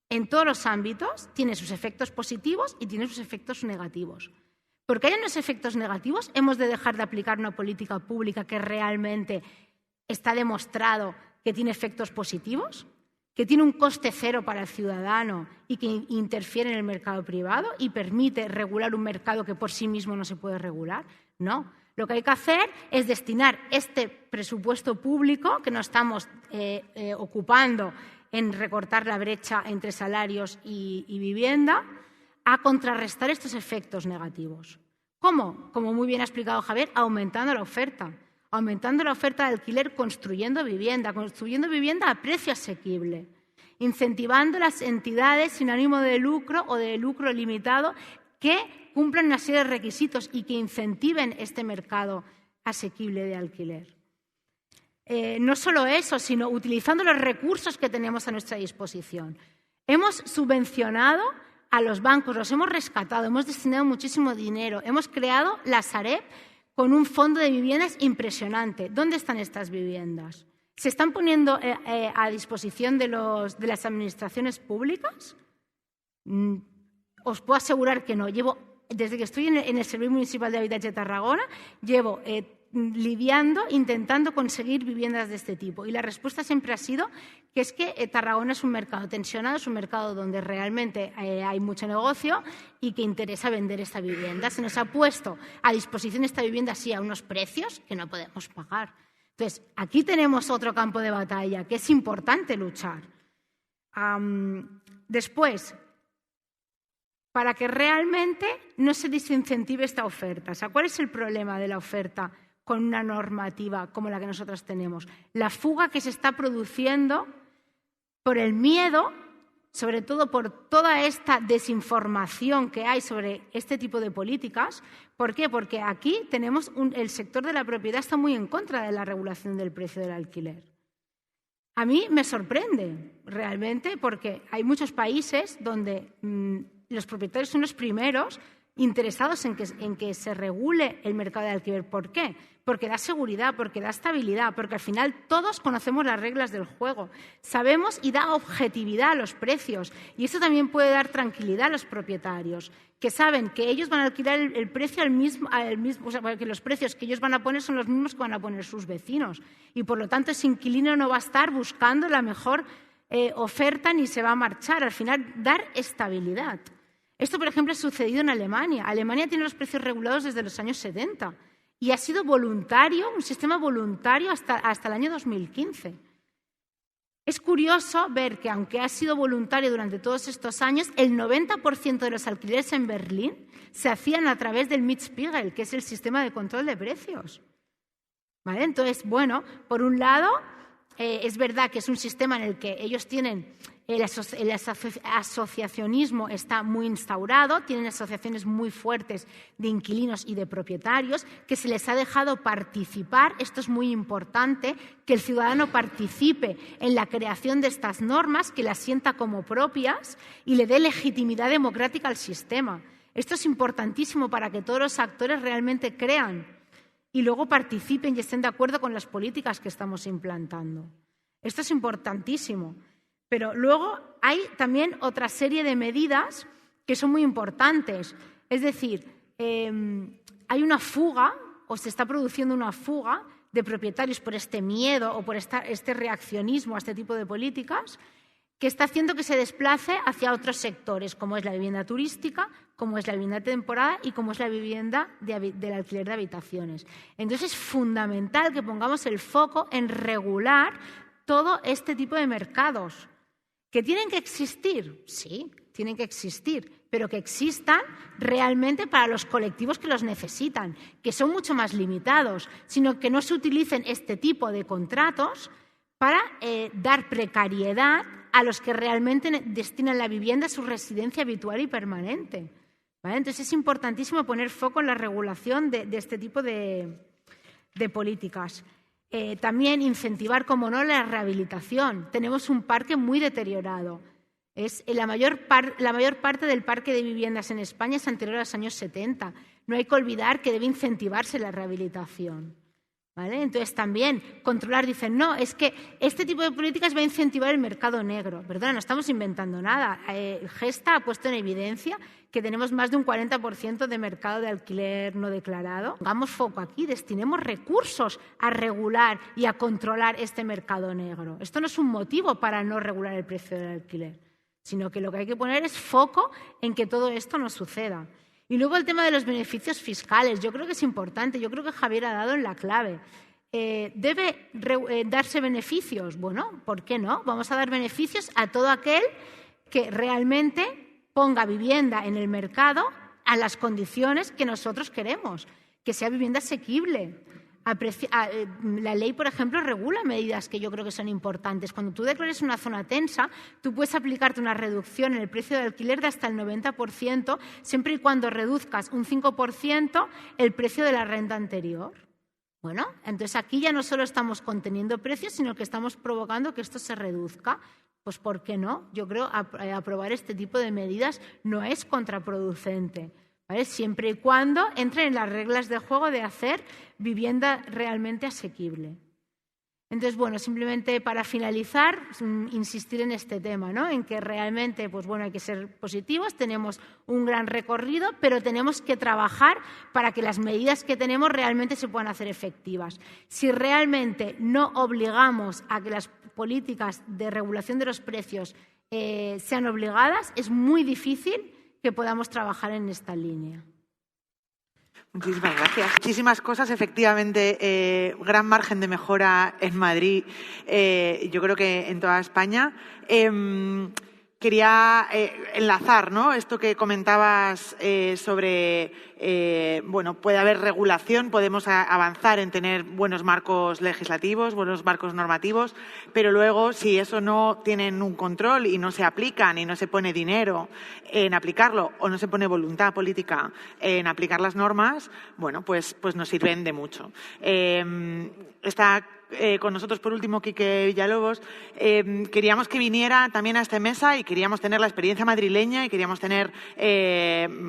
en todos los ámbitos, tiene sus efectos positivos y tiene sus efectos negativos. Porque hay unos efectos negativos, hemos de dejar de aplicar una política pública que realmente está demostrado que tiene efectos positivos, que tiene un coste cero para el ciudadano y que interfiere en el mercado privado y permite regular un mercado que por sí mismo no se puede regular. No. Lo que hay que hacer es destinar este presupuesto público que nos estamos ocupando en recortar la brecha entre salarios y vivienda, a contrarrestar estos efectos negativos. ¿Cómo? Como muy bien ha explicado Javier, aumentando la oferta de alquiler, construyendo vivienda a precio asequible, incentivando las entidades sin ánimo de lucro o de lucro limitado que cumplan una serie de requisitos y que incentiven este mercado asequible de alquiler. No solo eso, sino utilizando los recursos que tenemos a nuestra disposición. Hemos subvencionado a los bancos, los hemos rescatado, hemos destinado muchísimo dinero, hemos creado la Sareb con un fondo de viviendas impresionante. ¿Dónde están estas viviendas? ¿Se están poniendo a disposición de las administraciones públicas? Os puedo asegurar que no. Desde que estoy en el Servicio Municipal de Habitatge de Tarragona, llevo lidiando, intentando conseguir viviendas de este tipo. Y la respuesta siempre ha sido que es que Tarragona es un mercado tensionado, es un mercado donde realmente hay mucho negocio y que interesa vender esta vivienda. Se nos ha puesto a disposición esta vivienda así a unos precios que no podemos pagar. Entonces, aquí tenemos otro campo de batalla que es importante luchar. Después, para que realmente no se desincentive esta oferta. O sea, ¿cuál es el problema de la oferta con una normativa como la que nosotros tenemos? La fuga que se está produciendo por el miedo, sobre todo por toda esta desinformación que hay sobre este tipo de políticas. ¿Por qué? Porque aquí tenemos el sector de la propiedad está muy en contra de la regulación del precio del alquiler. A mí me sorprende realmente porque hay muchos países donde los propietarios son los primeros interesados en que se regule el mercado de alquiler. ¿Por qué? Porque da seguridad, porque da estabilidad, porque al final todos conocemos las reglas del juego, sabemos y da objetividad a los precios. Y eso también puede dar tranquilidad a los propietarios, que saben que ellos van a alquilar el precio al mismo, o sea, que los precios que ellos van a poner son los mismos que van a poner sus vecinos. Y por lo tanto ese inquilino no va a estar buscando la mejor oferta ni se va a marchar. Al final, dar estabilidad. Esto, por ejemplo, ha sucedido en Alemania. Alemania tiene los precios regulados desde los años 70 y ha sido voluntario, un sistema voluntario hasta el año 2015. Es curioso ver que, aunque ha sido voluntario durante todos estos años, el 90% de los alquileres en Berlín se hacían a través del Mietspiegel, que es el sistema de control de precios. ¿Vale? Entonces, bueno, por un lado, es verdad que es un sistema en el que ellos tienen, el asociacionismo está muy instaurado, tienen asociaciones muy fuertes de inquilinos y de propietarios, que se les ha dejado participar. Esto es muy importante, que el ciudadano participe en la creación de estas normas, que las sienta como propias y le dé legitimidad democrática al sistema. Esto es importantísimo para que todos los actores realmente crean y luego participen y estén de acuerdo con las políticas que estamos implantando. Esto es importantísimo. Pero luego hay también otra serie de medidas que son muy importantes. Es decir, hay una fuga, o se está produciendo una fuga de propietarios por este miedo o por este reaccionismo a este tipo de políticas, que está haciendo que se desplace hacia otros sectores, como es la vivienda turística, como es la vivienda de temporada y como es la vivienda del alquiler de habitaciones. Entonces, es fundamental que pongamos el foco en regular todo este tipo de mercados. ¿Que tienen que existir? Sí, tienen que existir, pero que existan realmente para los colectivos que los necesitan, que son mucho más limitados, sino que no se utilicen este tipo de contratos para dar precariedad a los que realmente destinan la vivienda a su residencia habitual y permanente. ¿Vale? Entonces, es importantísimo poner foco en la regulación de este tipo de políticas. También incentivar, como no, la rehabilitación. Tenemos un parque muy deteriorado. La mayor parte del parque de viviendas en España es anterior a los años 70. No hay que olvidar que debe incentivarse la rehabilitación. ¿Vale? Entonces, también controlar, dicen, no, es que este tipo de políticas va a incentivar el mercado negro. ¿Verdad? No estamos inventando nada. Gesta ha puesto en evidencia que tenemos más de un 40% de mercado de alquiler no declarado. Pongamos foco aquí, destinemos recursos a regular y a controlar este mercado negro. Esto no es un motivo para no regular el precio del alquiler, sino que lo que hay que poner es foco en que todo esto no suceda. Y luego el tema de los beneficios fiscales. Yo creo que es importante, yo creo que Javier ha dado en la clave. ¿Debe darse beneficios? Bueno, ¿por qué no? Vamos a dar beneficios a todo aquel que realmente ponga vivienda en el mercado a las condiciones que nosotros queremos, que sea vivienda asequible. La ley, por ejemplo, regula medidas que yo creo que son importantes. Cuando tú declares una zona tensa, tú puedes aplicarte una reducción en el precio de alquiler de hasta el 90%, siempre y cuando reduzcas un 5% el precio de la renta anterior. Bueno, entonces aquí ya no solo estamos conteniendo precios, sino que estamos provocando que esto se reduzca. Pues ¿por qué no? Yo creo que aprobar este tipo de medidas no es contraproducente, ¿vale? Siempre y cuando entren en las reglas de juego de hacer vivienda realmente asequible. Entonces, bueno, simplemente para finalizar, insistir en este tema, ¿no? En que realmente, pues bueno, hay que ser positivos, tenemos un gran recorrido, pero tenemos que trabajar para que las medidas que tenemos realmente se puedan hacer efectivas. Si realmente no obligamos a que las políticas de regulación de los precios sean obligadas, es muy difícil que podamos trabajar en esta línea. Muchísimas gracias. Muchísimas cosas, efectivamente, gran margen de mejora en Madrid, yo creo que en toda España. Quería enlazar, ¿no?, esto que comentabas sobre, bueno, puede haber regulación, podemos avanzar en tener buenos marcos legislativos, buenos marcos normativos, pero luego si eso no tienen un control y no se aplican y no se pone dinero en aplicarlo o no se pone voluntad política en aplicar las normas, bueno, pues no sirven de mucho. Está con nosotros, por último, Quique Villalobos. Queríamos que viniera también a esta mesa y queríamos tener la experiencia madrileña y queríamos tener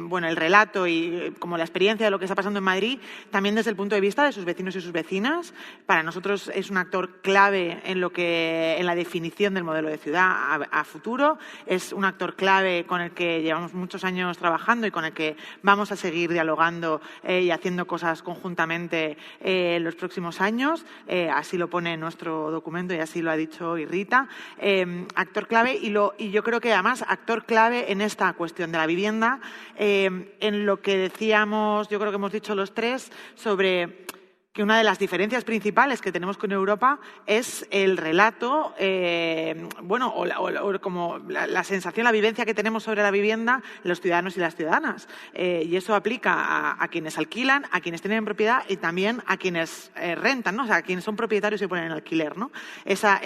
bueno, el relato y como la experiencia de lo que está pasando en Madrid, también desde el punto de vista de sus vecinos y sus vecinas. Para nosotros es un actor clave en la definición del modelo de ciudad a futuro. Es un actor clave con el que llevamos muchos años trabajando y con el que vamos a seguir dialogando y haciendo cosas conjuntamente en los próximos años. Así lo pone en nuestro documento y así lo ha dicho Rita. Actor clave y yo creo que además actor clave en esta cuestión de la vivienda, en lo que decíamos, yo creo que hemos dicho los tres, sobre que una de las diferencias principales que tenemos con Europa es el relato, como la sensación, la vivencia que tenemos sobre la vivienda los ciudadanos y las ciudadanas. Y eso aplica a quienes alquilan, a quienes tienen propiedad y también a quienes rentan, ¿no? O sea, a quienes son propietarios y ponen en alquiler, ¿no? Esa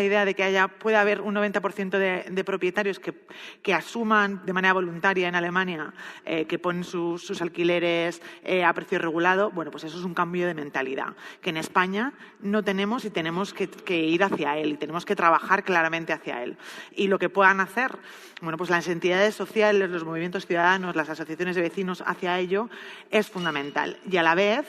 idea de que puede haber un 90% de propietarios que asuman de manera voluntaria en Alemania, que ponen sus alquileres a precio regulado, bueno, pues eso es un cambio de mentalidad que en España no tenemos y tenemos que ir hacia él y tenemos que trabajar claramente hacia él. Y lo que puedan hacer, bueno, pues las entidades sociales, los movimientos ciudadanos, las asociaciones de vecinos hacia ello es fundamental. Y a la vez,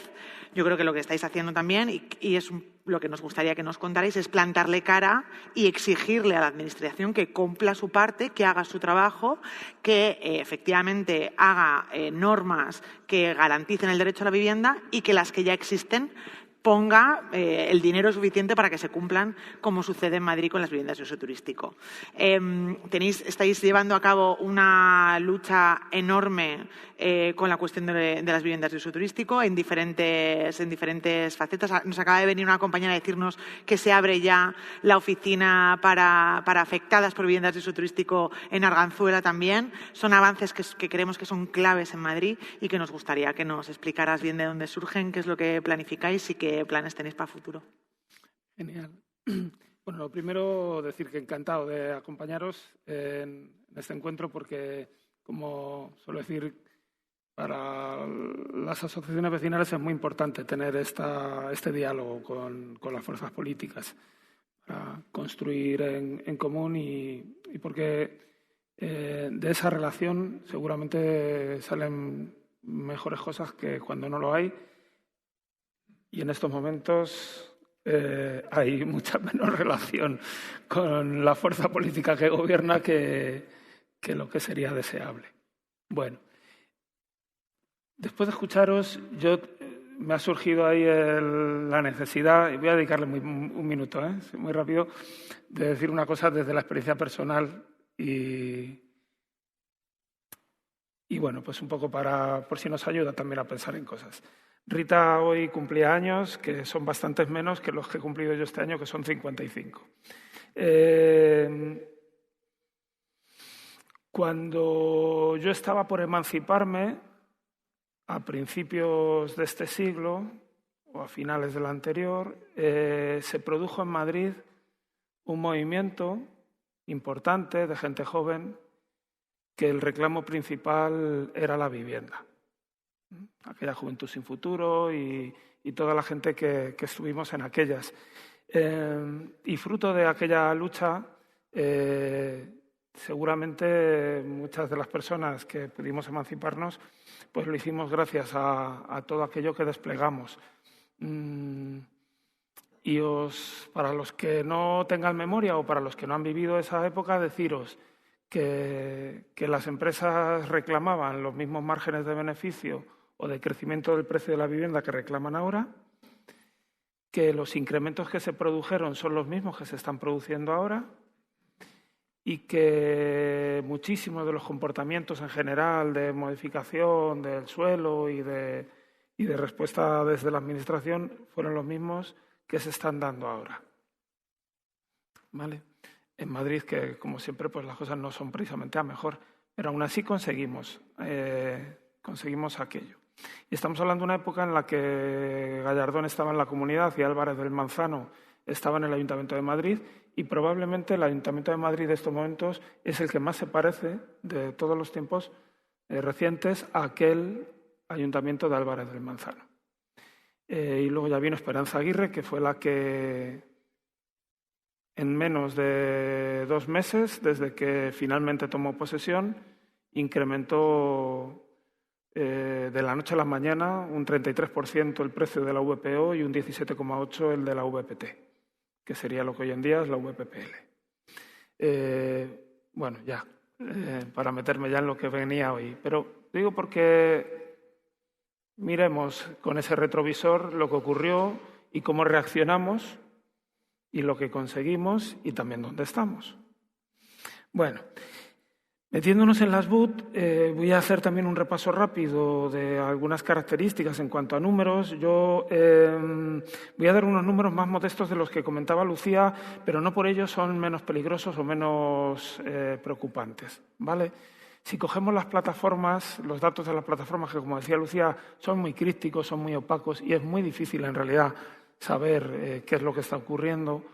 yo creo que lo que estáis haciendo también, y es lo que nos gustaría que nos contarais, es plantarle cara y exigirle a la Administración que cumpla su parte, que haga su trabajo, que efectivamente haga normas que garanticen el derecho a la vivienda y que las que ya existen ponga el dinero suficiente para que se cumplan, como sucede en Madrid con las viviendas de uso turístico. Estáis llevando a cabo una lucha enorme con la cuestión de las viviendas de uso turístico en diferentes facetas. Nos acaba de venir una compañera a decirnos que se abre ya la oficina para afectadas por viviendas de uso turístico en Arganzuela también. Son avances que creemos que son claves en Madrid y que nos gustaría que nos explicaras bien de dónde surgen, qué es lo que planificáis y qué planes tenéis para el futuro. Genial. Bueno, lo primero, decir que encantado de acompañaros en este encuentro porque, como suelo decir, para las asociaciones vecinales es muy importante tener este diálogo con las fuerzas políticas para construir en común y porque de esa relación seguramente salen mejores cosas que cuando no lo hay. Y en estos momentos hay mucha menos relación con la fuerza política que gobierna que lo que sería deseable. Bueno, después de escucharos, me ha surgido ahí la necesidad, y voy a dedicarle un minuto, muy rápido, de decir una cosa desde la experiencia personal y bueno, pues un poco por si nos ayuda también a pensar en cosas. Rita hoy cumplía años, que son bastantes menos que los que he cumplido yo este año, que son 55. Cuando yo estaba por emanciparme, a principios de este siglo o a finales del anterior, se produjo en Madrid un movimiento importante de gente joven que el reclamo principal era la vivienda. Aquella juventud sin futuro y toda la gente que estuvimos en aquellas. Y fruto de aquella lucha, seguramente muchas de las personas que pudimos emanciparnos, pues lo hicimos gracias a todo aquello que desplegamos. Y para los que no tengan memoria o para los que no han vivido esa época, deciros que las empresas reclamaban los mismos márgenes de beneficio o de crecimiento del precio de la vivienda que reclaman ahora, que los incrementos que se produjeron son los mismos que se están produciendo ahora y que muchísimos de los comportamientos en general de modificación del suelo y de respuesta desde la Administración fueron los mismos que se están dando ahora. ¿Vale? En Madrid, que como siempre pues las cosas no son precisamente a mejor, pero aún así conseguimos aquello. Y estamos hablando de una época en la que Gallardón estaba en la Comunidad y Álvarez del Manzano estaba en el Ayuntamiento de Madrid y probablemente el Ayuntamiento de Madrid de estos momentos es el que más se parece de todos los tiempos recientes a aquel Ayuntamiento de Álvarez del Manzano. Y luego ya vino Esperanza Aguirre, que fue la que en menos de 2 meses, desde que finalmente tomó posesión, incrementó de la noche a la mañana un 33% el precio de la VPO y un 17,8% el de la VPT, que sería lo que hoy en día es la VPPL. Bueno, ya, para meterme ya en lo que venía hoy. Pero digo porque miremos con ese retrovisor lo que ocurrió y cómo reaccionamos y lo que conseguimos y también dónde estamos. Bueno, Metiéndonos en las BUT, voy a hacer también un repaso rápido de algunas características en cuanto a números. Yo voy a dar unos números más modestos de los que comentaba Lucía, pero no por ello son menos peligrosos o menos preocupantes, ¿vale? Si cogemos las plataformas, los datos de las plataformas, que como decía Lucía, son muy crípticos, son muy opacos y es muy difícil en realidad saber qué es lo que está ocurriendo,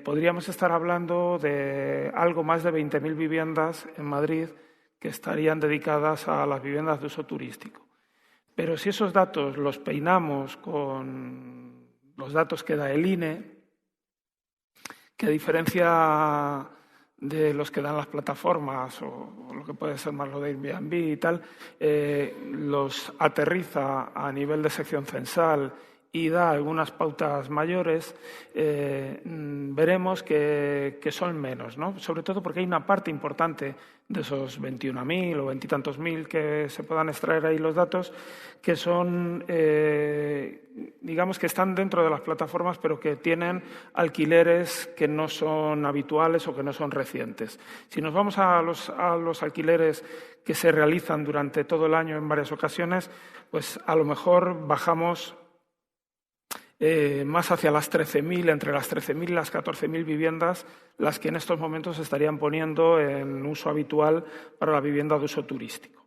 podríamos estar hablando de algo más de 20.000 viviendas en Madrid que estarían dedicadas a las viviendas de uso turístico. Pero si esos datos los peinamos con los datos que da el INE, que a diferencia de los que dan las plataformas o lo que puede ser más lo de Airbnb y tal, los aterriza a nivel de sección censal y da algunas pautas mayores, veremos que son menos, ¿no? Sobre todo porque hay una parte importante de esos 21.000 o 20 y tantos mil que se puedan extraer ahí los datos, que son, digamos que están dentro de las plataformas, pero que tienen alquileres que no son habituales o que no son recientes. Si nos vamos a los alquileres que se realizan durante todo el año en varias ocasiones, pues a lo mejor bajamos más hacia las 13.000, entre las 13.000 y las 14.000 viviendas, las que en estos momentos se estarían poniendo en uso habitual para la vivienda de uso turístico.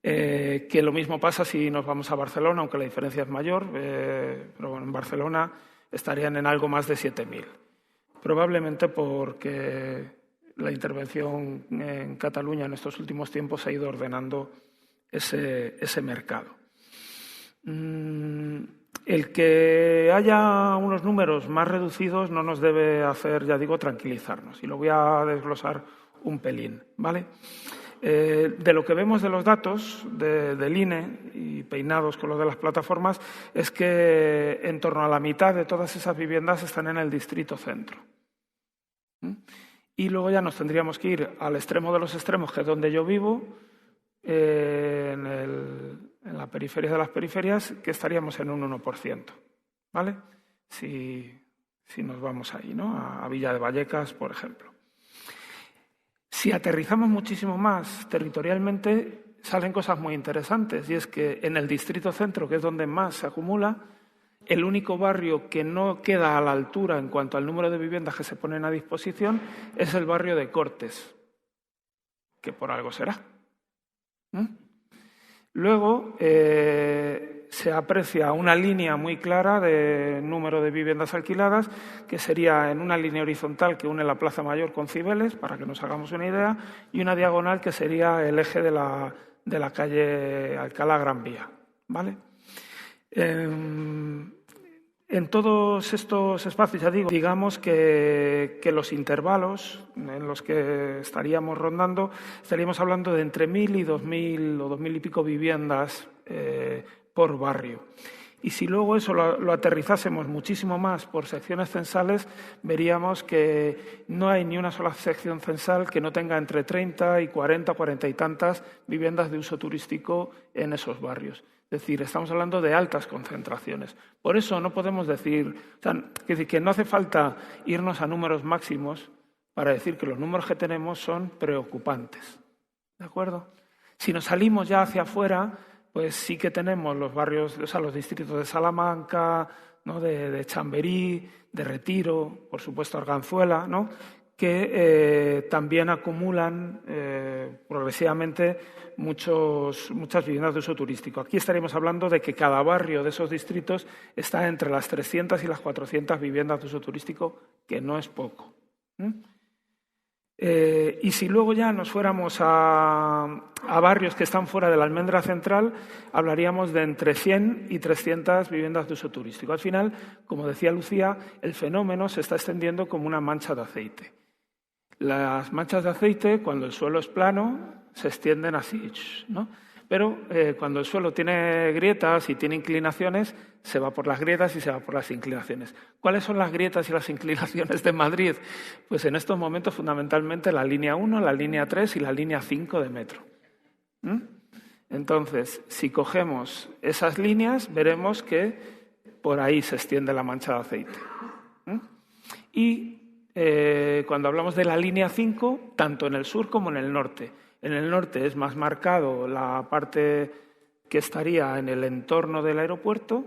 Que lo mismo pasa si nos vamos a Barcelona, aunque la diferencia es mayor, pero bueno, en Barcelona estarían en algo más de 7.000. Probablemente porque la intervención en Cataluña en estos últimos tiempos ha ido ordenando ese mercado. El que haya unos números más reducidos no nos debe hacer, ya digo, tranquilizarnos. Y lo voy a desglosar un pelín, ¿vale? De lo que vemos de los datos del INE y peinados con lo de las plataformas es que en torno a la mitad de todas esas viviendas están en el distrito centro. Y luego ya nos tendríamos que ir al extremo de los extremos, que es donde yo vivo, en la periferia de las periferias, que estaríamos en un 1%, ¿vale? Si nos vamos ahí, ¿no? A Villa de Vallecas, por ejemplo. Si aterrizamos muchísimo más territorialmente, salen cosas muy interesantes, y es que en el distrito centro, que es donde más se acumula, el único barrio que no queda a la altura en cuanto al número de viviendas que se ponen a disposición es el barrio de Cortes, que por algo será. Luego se aprecia una línea muy clara de número de viviendas alquiladas, que sería en una línea horizontal que une la Plaza Mayor con Cibeles, para que nos hagamos una idea, y una diagonal que sería el eje de la calle Alcalá Gran Vía, ¿vale? En todos estos espacios, ya digo, digamos que los intervalos en los que estaríamos rondando, estaríamos hablando de entre 1.000 y 2.000 o 2.000 y pico viviendas por barrio. Y si luego eso lo aterrizásemos muchísimo más por secciones censales, veríamos que no hay ni una sola sección censal que no tenga entre 30 y 40 y tantas viviendas de uso turístico en esos barrios. Es decir, estamos hablando de altas concentraciones. Por eso no podemos decir, que no hace falta irnos a números máximos para decir que los números que tenemos son preocupantes. ¿De acuerdo? Si nos salimos ya hacia afuera, pues sí que tenemos los barrios, o sea, los distritos de Salamanca, ¿no? de Chamberí, de Retiro, por supuesto Arganzuela, ¿no? Que también acumulan progresivamente muchas viviendas de uso turístico. Aquí estaríamos hablando de que cada barrio de esos distritos está entre las 300 y las 400 viviendas de uso turístico, que no es poco. Y si luego ya nos fuéramos a barrios que están fuera de la almendra central, hablaríamos de entre 100 y 300 viviendas de uso turístico. Al final, como decía Lucía, el fenómeno se está extendiendo como una mancha de aceite. Las manchas de aceite, cuando el suelo es plano, se extienden así, ¿no? Pero cuando el suelo tiene grietas y tiene inclinaciones, se va por las grietas y se va por las inclinaciones. ¿Cuáles son las grietas y las inclinaciones de Madrid? Pues en estos momentos fundamentalmente la línea 1, la línea 3 y la línea 5 de metro. Entonces, si cogemos esas líneas, veremos que por ahí se extiende la mancha de aceite. Y cuando hablamos de la línea 5, tanto en el sur como en el norte. En el norte es más marcado la parte que estaría en el entorno del aeropuerto,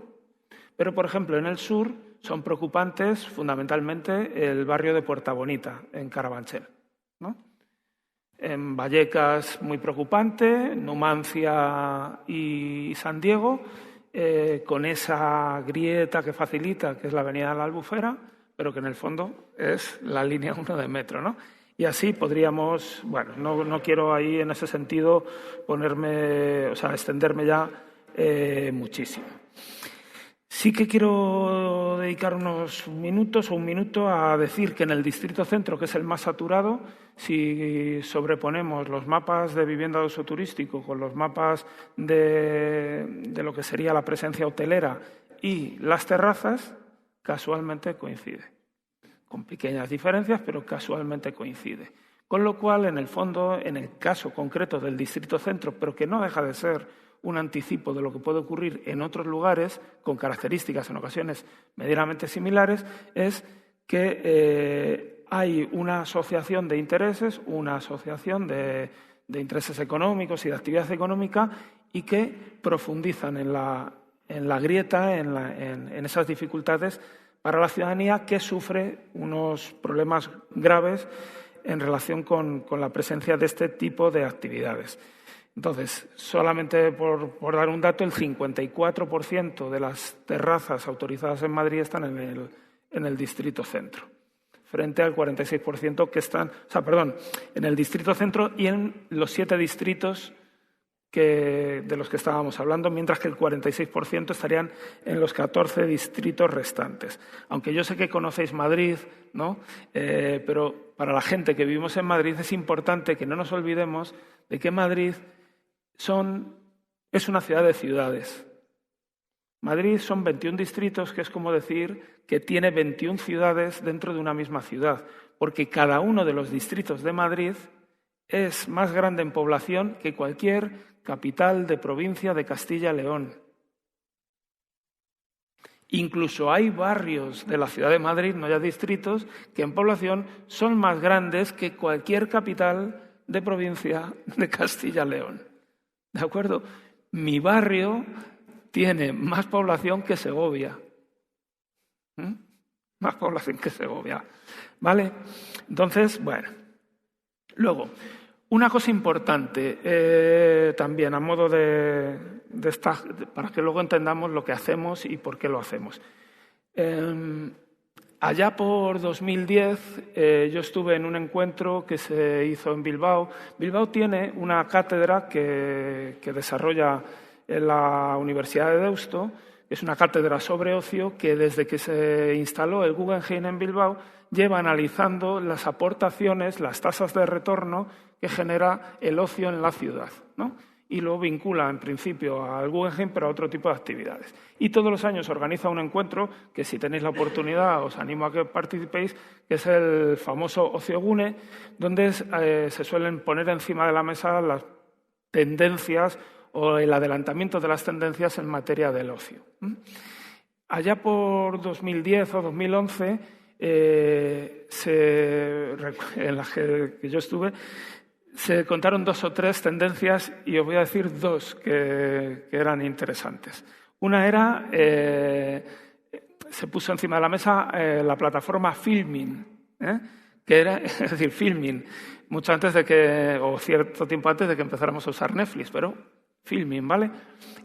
pero, por ejemplo, en el sur son preocupantes fundamentalmente el barrio de Puerta Bonita, en Carabanchel, ¿no? En Vallecas, muy preocupante, Numancia y San Diego, con esa grieta que facilita, que es la avenida de la Albufera, pero que en el fondo es la línea 1 de metro, ¿no? Y así podríamos, bueno, no quiero ahí en ese sentido extenderme ya muchísimo. Sí que quiero dedicar unos minutos o un minuto a decir que en el distrito centro, que es el más saturado, si sobreponemos los mapas de vivienda de uso turístico con los mapas de lo que sería la presencia hotelera y las terrazas, casualmente coincide. Con pequeñas diferencias, pero casualmente coincide. Con lo cual, en el fondo, en el caso concreto del distrito centro, pero que no deja de ser un anticipo de lo que puede ocurrir en otros lugares, con características en ocasiones medianamente similares, es que hay una asociación de intereses, una asociación de intereses económicos y de actividad económica y que profundizan en la grieta, en esas dificultades para la ciudadanía que sufre unos problemas graves en relación con la presencia de este tipo de actividades. Entonces, solamente por dar un dato, el 54% de las terrazas autorizadas en Madrid están en el distrito centro, frente al 46% que están, en el distrito centro y en los 7 distritos de los que estábamos hablando, mientras que el 46% estarían en los 14 distritos restantes. Aunque yo sé que conocéis Madrid, ¿no? Pero para la gente que vivimos en Madrid es importante que no nos olvidemos de que Madrid es una ciudad de ciudades. Madrid son 21 distritos, que es como decir que tiene 21 ciudades dentro de una misma ciudad, porque cada uno de los distritos de Madrid es más grande en población que cualquier capital de provincia de Castilla y León. Incluso hay barrios de la ciudad de Madrid, no ya distritos, que en población son más grandes que cualquier capital de provincia de Castilla y León. ¿De acuerdo? Mi barrio tiene más población que Segovia. Más población que Segovia. ¿Vale? Entonces, bueno. Luego, una cosa importante también, a modo para que luego entendamos lo que hacemos y por qué lo hacemos. Allá por 2010 yo estuve en un encuentro que se hizo en Bilbao. Bilbao tiene una cátedra que desarrolla en la Universidad de Deusto. Es una cátedra sobre ocio que desde que se instaló el Guggenheim en Bilbao lleva analizando las aportaciones, las tasas de retorno que genera el ocio en la ciudad, ¿no? Y lo vincula en principio al Guggenheim, pero a otro tipo de actividades. Y todos los años organiza un encuentro que, si tenéis la oportunidad, os animo a que participéis, que es el famoso Ociogune, donde se suelen poner encima de la mesa las tendencias o el adelantamiento de las tendencias en materia del ocio. Allá por 2010 o 2011, en la que yo estuve, se contaron 2 o 3 tendencias y os voy a decir 2 que eran interesantes. Una era, se puso encima de la mesa la plataforma Filmin, que era, es decir, Filmin, mucho antes o cierto tiempo antes de que empezáramos a usar Netflix, pero Filmin, ¿vale?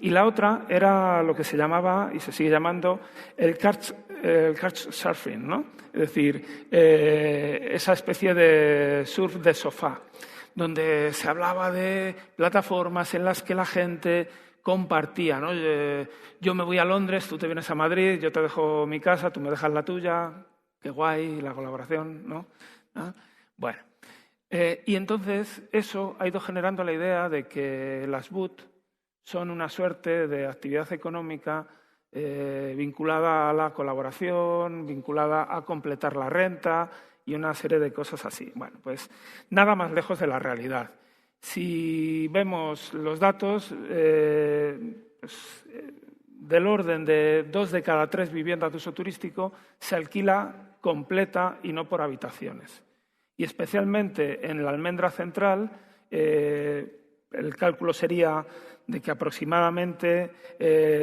Y la otra era lo que se llamaba y se sigue llamando el couchsurfing, ¿no? Es decir, esa especie de surf de sofá, donde se hablaba de plataformas en las que la gente compartía, ¿no? Yo me voy a Londres, tú te vienes a Madrid, yo te dejo mi casa, tú me dejas la tuya, qué guay, la colaboración, ¿no? ¿Ah? Bueno, y entonces eso ha ido generando la idea de que las BUT son una suerte de actividad económica vinculada a la colaboración, vinculada a completar la renta y una serie de cosas así. Bueno, pues nada más lejos de la realidad. Si vemos los datos, de del orden de 2 de cada 3 viviendas de uso turístico se alquila completa y no por habitaciones. Y especialmente en la Almendra Central, el cálculo sería de que aproximadamente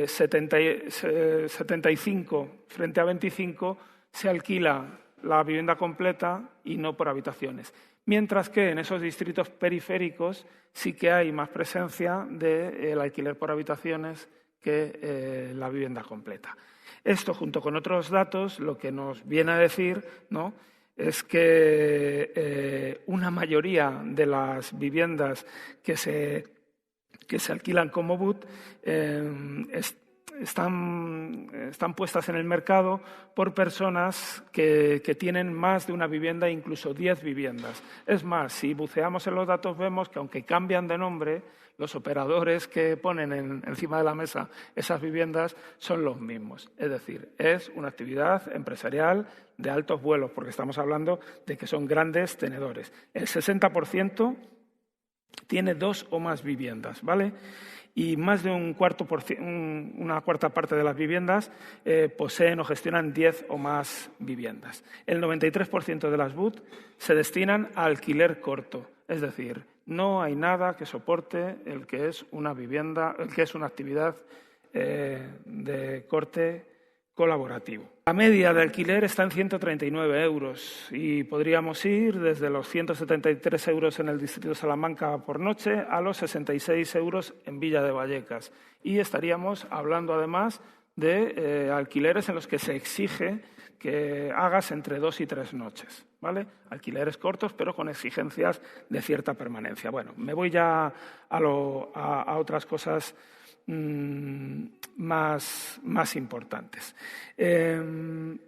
75 frente a 25 se alquila la vivienda completa y no por habitaciones. Mientras que en esos distritos periféricos sí que hay más presencia del alquiler por habitaciones que la vivienda completa. Esto, junto con otros datos, lo que nos viene a decir, ¿no?, es que una mayoría de las viviendas que se alquilan como BUT están puestas en el mercado por personas que tienen más de una vivienda, incluso 10 viviendas. Es más, si buceamos en los datos vemos que aunque cambian de nombre, los operadores que ponen encima de la mesa esas viviendas son los mismos. Es decir, es una actividad empresarial de altos vuelos, porque estamos hablando de que son grandes tenedores. El 60% tiene 2 o más viviendas, ¿vale? Y más de una cuarta parte de las viviendas poseen o gestionan 10 o más viviendas. El 93% de las BUT se destinan a alquiler corto, es decir, no hay nada que soporte el que es una actividad de corte colaborativo. La media de alquiler está en 139 euros y podríamos ir desde los 173 euros en el distrito de Salamanca por noche a los 66 euros en Villa de Vallecas. Y estaríamos hablando además de alquileres en los que se exige que hagas entre 2 y 3 noches, ¿vale? Alquileres cortos, pero con exigencias de cierta permanencia. Bueno, me voy ya a otras cosas más importantes. El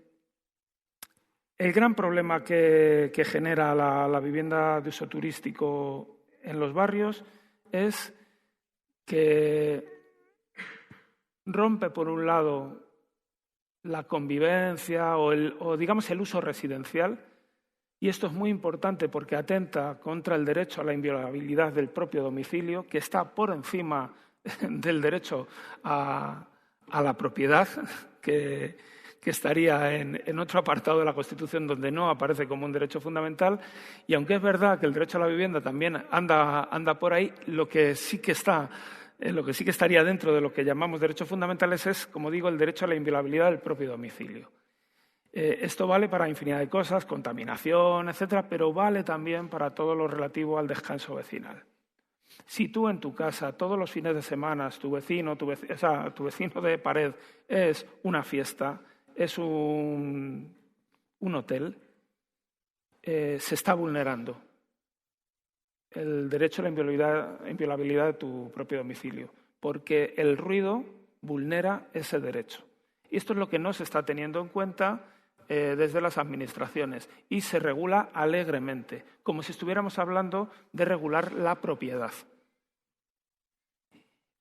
gran problema que genera la vivienda de uso turístico en los barrios es que rompe, por un lado, la convivencia o digamos, el uso residencial, y esto es muy importante porque atenta contra el derecho a la inviolabilidad del propio domicilio, que está por encima del derecho a la propiedad, que estaría en otro apartado de la Constitución donde no aparece como un derecho fundamental. Y aunque es verdad que el derecho a la vivienda también anda por ahí, lo que sí que estaría dentro de lo que llamamos derechos fundamentales es, como digo, el derecho a la inviolabilidad del propio domicilio. Esto vale para infinidad de cosas, contaminación, etcétera, pero vale también para todo lo relativo al descanso vecinal. Si tú en tu casa todos los fines de semana tu vecino de pared es una fiesta, es un hotel, se está vulnerando el derecho a la inviolabilidad de tu propio domicilio, porque el ruido vulnera ese derecho. Y esto es lo que no se está teniendo en cuenta desde las administraciones y se regula alegremente, como si estuviéramos hablando de regular la propiedad.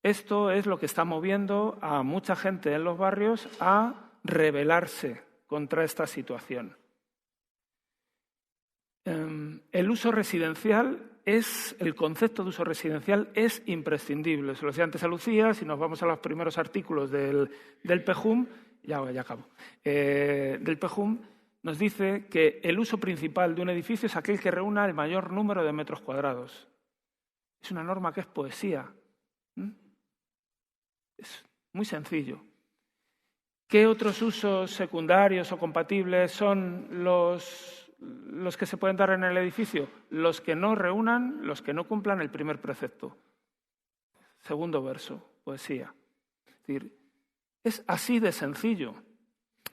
Esto es lo que está moviendo a mucha gente en los barrios a rebelarse contra esta situación. El concepto de uso residencial es imprescindible. Se lo decía antes a Lucía, si nos vamos a los primeros artículos del PEJUM, ya acabo, del PEJUM, nos dice que el uso principal de un edificio es aquel que reúna el mayor número de metros cuadrados. Es una norma que es poesía. Es muy sencillo. ¿Qué otros usos secundarios o compatibles son los que se pueden dar en el edificio? Los que no reúnan, los que no cumplan el primer precepto. Segundo verso, poesía. Es decir, es así de sencillo.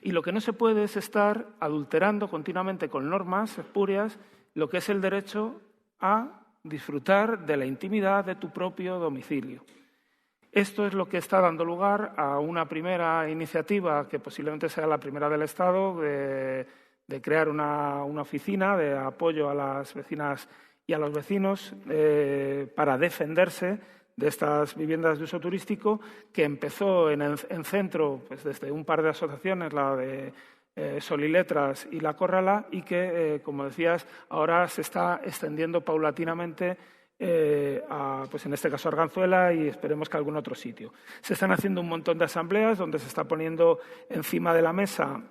Y lo que no se puede es estar adulterando continuamente con normas espurias lo que es el derecho a disfrutar de la intimidad de tu propio domicilio. Esto es lo que está dando lugar a una primera iniciativa, que posiblemente sea la primera del Estado, de crear una oficina de apoyo a las vecinas y a los vecinos para defenderse de estas viviendas de uso turístico, que empezó en centro pues desde un par de asociaciones, la de Sol y Letras y La Corrala, y que, como decías, ahora se está extendiendo paulatinamente pues en este caso Arganzuela y esperemos que algún otro sitio. Se están haciendo un montón de asambleas donde se está poniendo encima de la mesa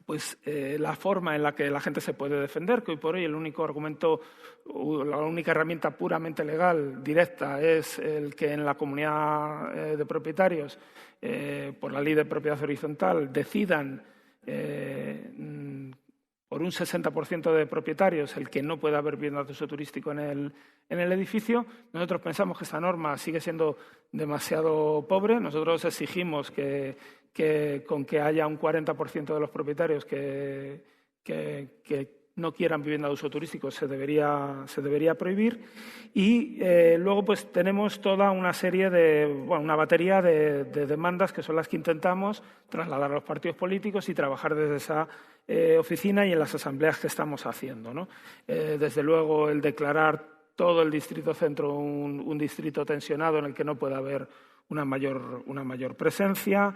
pues la forma en la que la gente se puede defender, que hoy por hoy el único argumento, la única herramienta puramente legal, directa, es el que en la comunidad de propietarios, por la ley de propiedad horizontal, decidan por un 60% de propietarios el que no pueda haber viviendas de uso turístico en el edificio. Nosotros pensamos que esta norma sigue siendo demasiado pobre. Nosotros exigimos que con que haya un 40% de los propietarios que no quieran vivienda de uso turístico se debería prohibir. Y luego pues tenemos toda una serie una batería de demandas que son las que intentamos trasladar a los partidos políticos y trabajar desde esa oficina y en las asambleas que estamos haciendo, ¿no? Desde luego el declarar todo el distrito centro un distrito tensionado en el que no pueda haber una mayor presencia,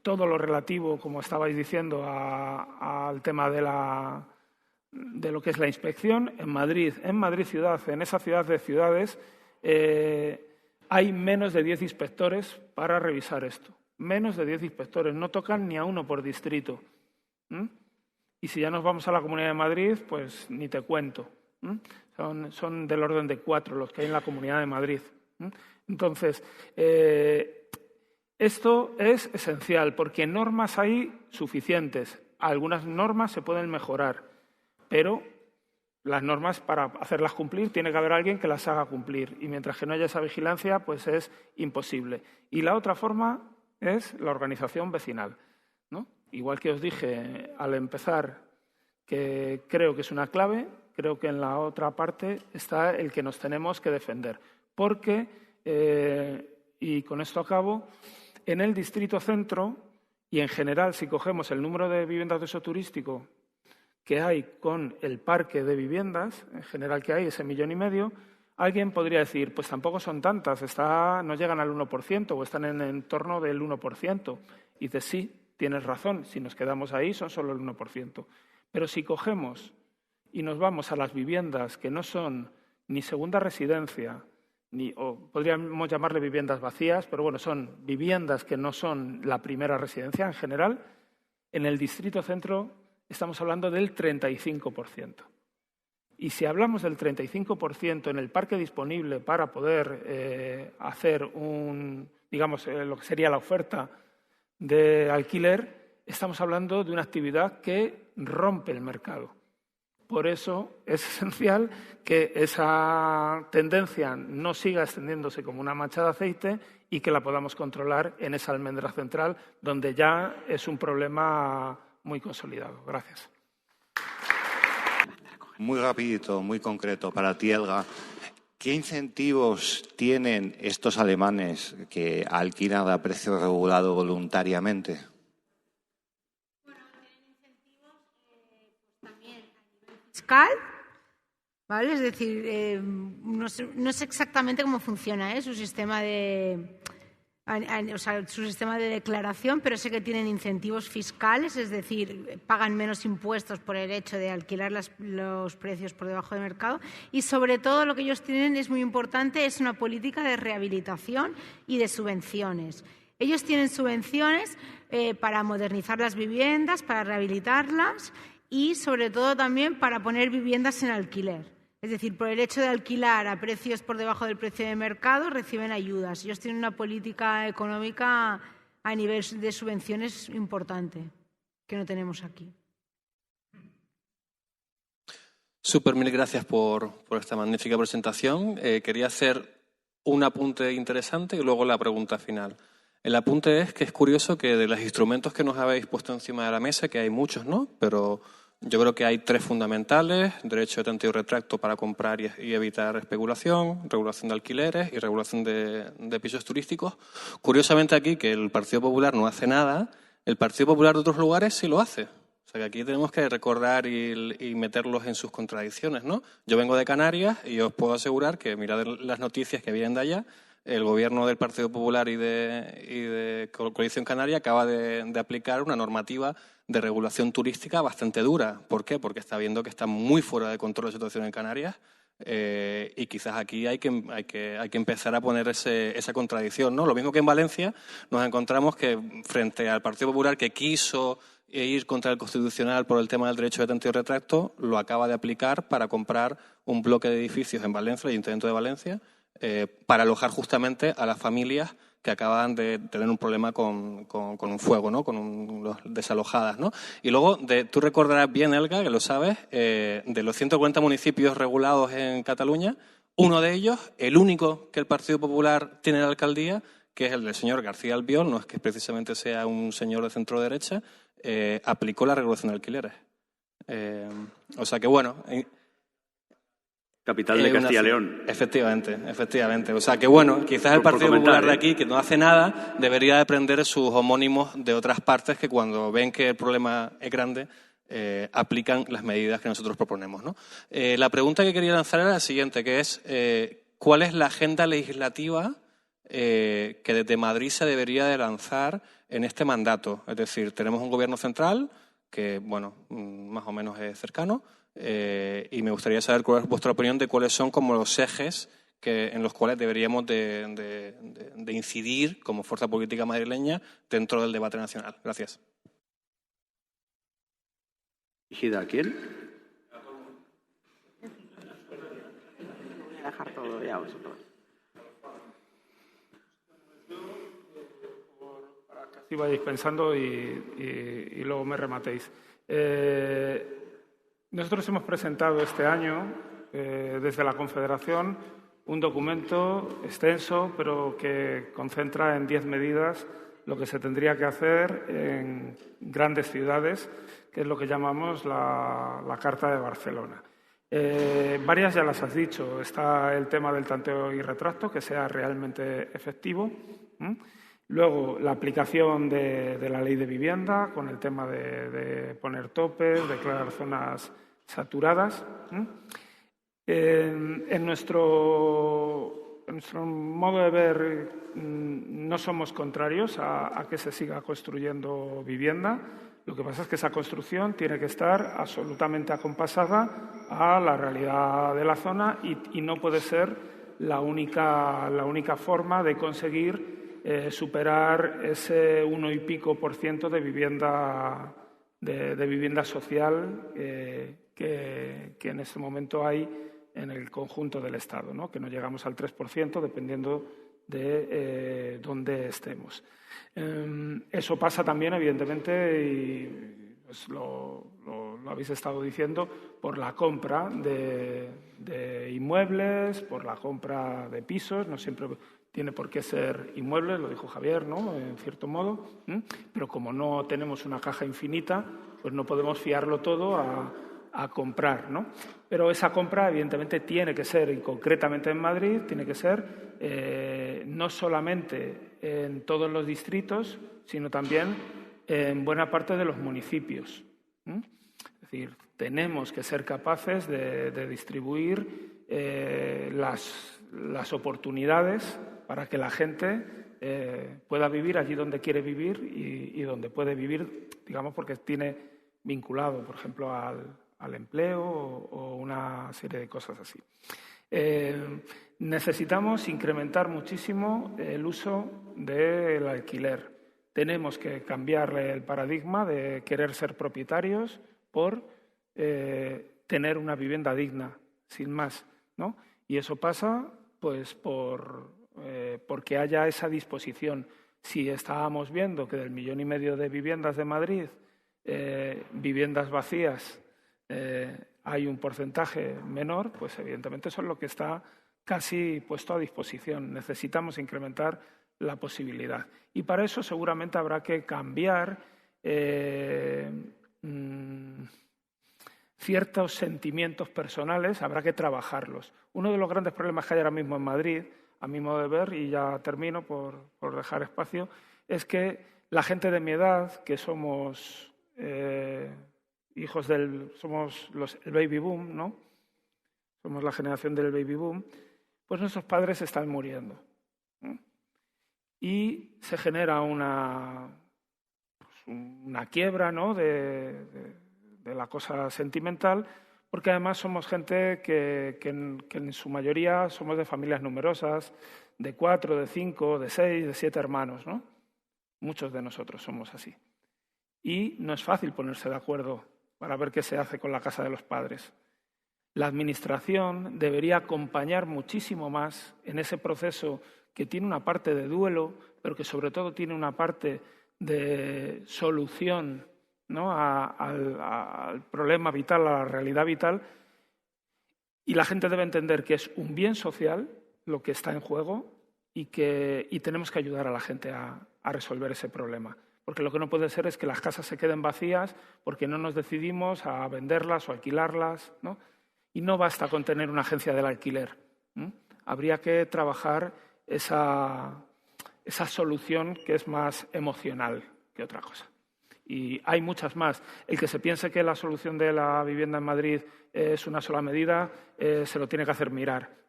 todo lo relativo, como estabais diciendo, al tema de lo que es la inspección. En Madrid ciudad, en esa ciudad de ciudades, hay menos de 10 inspectores para revisar esto. Menos de 10 inspectores, no tocan ni a uno por distrito. Y si ya nos vamos a la Comunidad de Madrid, pues ni te cuento. Son del orden de 4 los que hay en la Comunidad de Madrid. Entonces, esto es esencial porque normas hay suficientes. Algunas normas se pueden mejorar, pero las normas, para hacerlas cumplir, tiene que haber alguien que las haga cumplir. Y mientras que no haya esa vigilancia, pues es imposible. Y la otra forma es la organización vecinal, ¿no? Igual que os dije al empezar que creo que es una clave, creo que en la otra parte está el que nos tenemos que defender. Porque, y con esto acabo, en el distrito centro y en general, si cogemos el número de viviendas de uso turístico que hay con el parque de viviendas, en general que hay, ese 1,5 millones, alguien podría decir, pues tampoco son tantas, no llegan al 1% o están en torno del 1%. Y dices, sí, tienes razón, si nos quedamos ahí son solo el 1%. Pero si cogemos y nos vamos a las viviendas que no son ni segunda residencia, o podríamos llamarle viviendas vacías, pero bueno, son viviendas que no son la primera residencia en general, en el distrito centro estamos hablando del 35%. Y si hablamos del 35% en el parque disponible para poder hacer lo que sería la oferta de alquiler, estamos hablando de una actividad que rompe el mercado. Por eso es esencial que esa tendencia no siga extendiéndose como una mancha de aceite y que la podamos controlar en esa almendra central, donde ya es un problema muy consolidado. Gracias. Muy rapidito, muy concreto para ti, Elga. ¿Qué incentivos tienen estos alemanes que alquilan a precio regulado voluntariamente? Bueno, tienen incentivos también a nivel fiscal, ¿vale? Es decir, no sé exactamente cómo funciona su sistema su sistema de declaración, pero sé que tienen incentivos fiscales, es decir, pagan menos impuestos por el hecho de alquilar los precios por debajo del mercado y, sobre todo, lo que ellos tienen es muy importante, es una política de rehabilitación y de subvenciones. Ellos tienen subvenciones para modernizar las viviendas, para rehabilitarlas y, sobre todo, también para poner viviendas en alquiler. Es decir, por el hecho de alquilar a precios por debajo del precio de mercado, reciben ayudas. Ellos tienen una política económica a nivel de subvenciones importante, que no tenemos aquí. Súper, mil gracias por esta magnífica presentación. Quería hacer un apunte interesante y luego la pregunta final. El apunte es que es curioso que de los instrumentos que nos habéis puesto encima de la mesa, que hay muchos, ¿no? Pero yo creo que hay 3 fundamentales: derecho de tanteo y retracto para comprar y evitar especulación, regulación de alquileres y regulación de pisos turísticos. Curiosamente aquí, que el Partido Popular no hace nada, el Partido Popular de otros lugares sí lo hace. O sea que aquí tenemos que recordar y meterlos en sus contradicciones, ¿no? Yo vengo de Canarias y os puedo asegurar que, mirad las noticias que vienen de allá, el gobierno del Partido Popular y de Coalición Canaria acaba de aplicar una normativa de regulación turística bastante dura. ¿Por qué? Porque está viendo que está muy fuera de control la situación en Canarias. Y quizás aquí hay que empezar a poner esa contradicción, ¿no? Lo mismo que en Valencia nos encontramos que frente al Partido Popular, que quiso ir contra el Constitucional por el tema del derecho de tanteio y retracto, lo acaba de aplicar para comprar un bloque de edificios en Valencia, el Ayuntamiento de Valencia, para alojar justamente a las familias que acaban de tener un problema con un fuego, ¿no? Con desalojadas, ¿no? Y luego, tú recordarás bien, Elga, que lo sabes, de los 140 municipios regulados en Cataluña, uno de ellos, el único que el Partido Popular tiene en la alcaldía, que es el del señor García Albiol, no es que precisamente sea un señor de centro-derecha, aplicó la regulación de alquileres. O sea que, bueno... Capital de Castilla y León. Efectivamente. O sea que, bueno, quizás el Partido Popular de aquí, que no hace nada, debería aprender sus homónimos de otras partes que cuando ven que el problema es grande, aplican las medidas que nosotros proponemos, ¿no? La pregunta que quería lanzar era la siguiente, que es ¿cuál es la agenda legislativa que desde Madrid se debería de lanzar en este mandato? Es decir, tenemos un gobierno central que, bueno, más o menos es cercano, y me gustaría saber cuál es vuestra opinión de cuáles son como los ejes en los cuales deberíamos de incidir como fuerza política madrileña dentro del debate nacional. Gracias. ¿Dirigida a quién? Voy a dejar todo ya vosotros. Para que así vayáis pensando y luego me rematéis. Nosotros hemos presentado este año, desde la Confederación, un documento extenso, pero que concentra en 10 medidas lo que se tendría que hacer en grandes ciudades, que es lo que llamamos la Carta de Barcelona. Varias ya las has dicho. Está el tema del tanteo y retracto, que sea realmente efectivo. Luego, la aplicación de la ley de vivienda, con el tema de poner topes, declarar zonas saturadas. En nuestro modo de ver, no somos contrarios a que se siga construyendo vivienda. Lo que pasa es que esa construcción tiene que estar absolutamente acompasada a la realidad de la zona y no puede ser la única forma de conseguir superar ese 1 y pico % de vivienda social que en este momento hay en el conjunto del Estado, ¿no? Que no llegamos al 3% dependiendo de dónde estemos. Eso pasa también, evidentemente, y pues lo habéis estado diciendo, por la compra de inmuebles, por la compra de pisos. No siempre tiene por qué ser inmuebles, lo dijo Javier, ¿no? En cierto modo, pero como no tenemos una caja infinita, pues no podemos fiarlo todo a comprar, ¿no? Pero esa compra, evidentemente, tiene que ser, y concretamente en Madrid, tiene que ser no solamente en todos los distritos, sino también en buena parte de los municipios. Es decir, tenemos que ser capaces de distribuir las oportunidades para que la gente pueda vivir allí donde quiere vivir y donde puede vivir, digamos, porque tiene vinculado, por ejemplo, al empleo o una serie de cosas así. Necesitamos incrementar muchísimo el uso del alquiler. Tenemos que cambiarle el paradigma de querer ser propietarios por tener una vivienda digna, sin más, ¿no? Y eso pasa pues porque haya esa disposición. Si estábamos viendo que del 1,5 millones de viviendas de Madrid, viviendas vacías, hay un porcentaje menor, pues evidentemente eso es lo que está casi puesto a disposición. Necesitamos incrementar la posibilidad. Y para eso seguramente habrá que cambiar ciertos sentimientos personales, habrá que trabajarlos. Uno de los grandes problemas que hay ahora mismo en Madrid, a mi modo de ver, y ya termino por dejar espacio, es que la gente de mi edad, que somos somos el baby boom, ¿no? Somos la generación del baby boom, pues nuestros padres están muriendo, ¿no? Y se genera una quiebra, ¿no? de la cosa sentimental, porque además somos gente que en su mayoría somos de familias numerosas, de 4, de 5, de 6, de 7 hermanos, ¿no? Muchos de nosotros somos así. Y no es fácil ponerse de acuerdo para ver qué se hace con la casa de los padres. La Administración debería acompañar muchísimo más en ese proceso que tiene una parte de duelo, pero que sobre todo tiene una parte de solución, ¿no?, al problema vital, a la realidad vital. Y la gente debe entender que es un bien social lo que está en juego y tenemos que ayudar a la gente a resolver ese problema. Porque lo que no puede ser es que las casas se queden vacías porque no nos decidimos a venderlas o alquilarlas, ¿no? Y no basta con tener una agencia del alquiler. Habría que trabajar esa solución que es más emocional que otra cosa. Y hay muchas más. El que se piense que la solución de la vivienda en Madrid es una sola medida, se lo tiene que hacer mirar.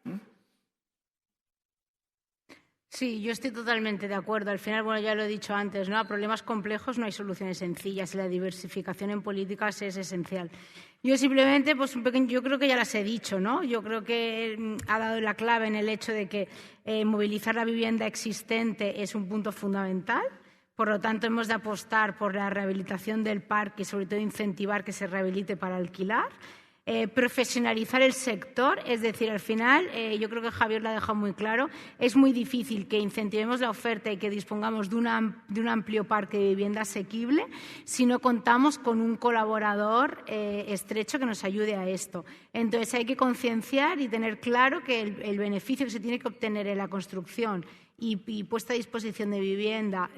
Sí, yo estoy totalmente de acuerdo. Al final, bueno, ya lo he dicho antes, ¿no? A problemas complejos no hay soluciones sencillas y la diversificación en políticas es esencial. Yo simplemente, pues yo creo que ya las he dicho, ¿no? Yo creo que ha dado la clave en el hecho de que movilizar la vivienda existente es un punto fundamental. Por lo tanto, hemos de apostar por la rehabilitación del parque y, sobre todo, incentivar que se rehabilite para alquilar. Profesionalizar el sector, es decir, al final, yo creo que Javier lo ha dejado muy claro, es muy difícil que incentivemos la oferta y que dispongamos de un amplio parque de vivienda asequible si no contamos con un colaborador estrecho que nos ayude a esto. Entonces, hay que concienciar y tener claro que el beneficio que se tiene que obtener en la construcción y puesta a disposición de vivienda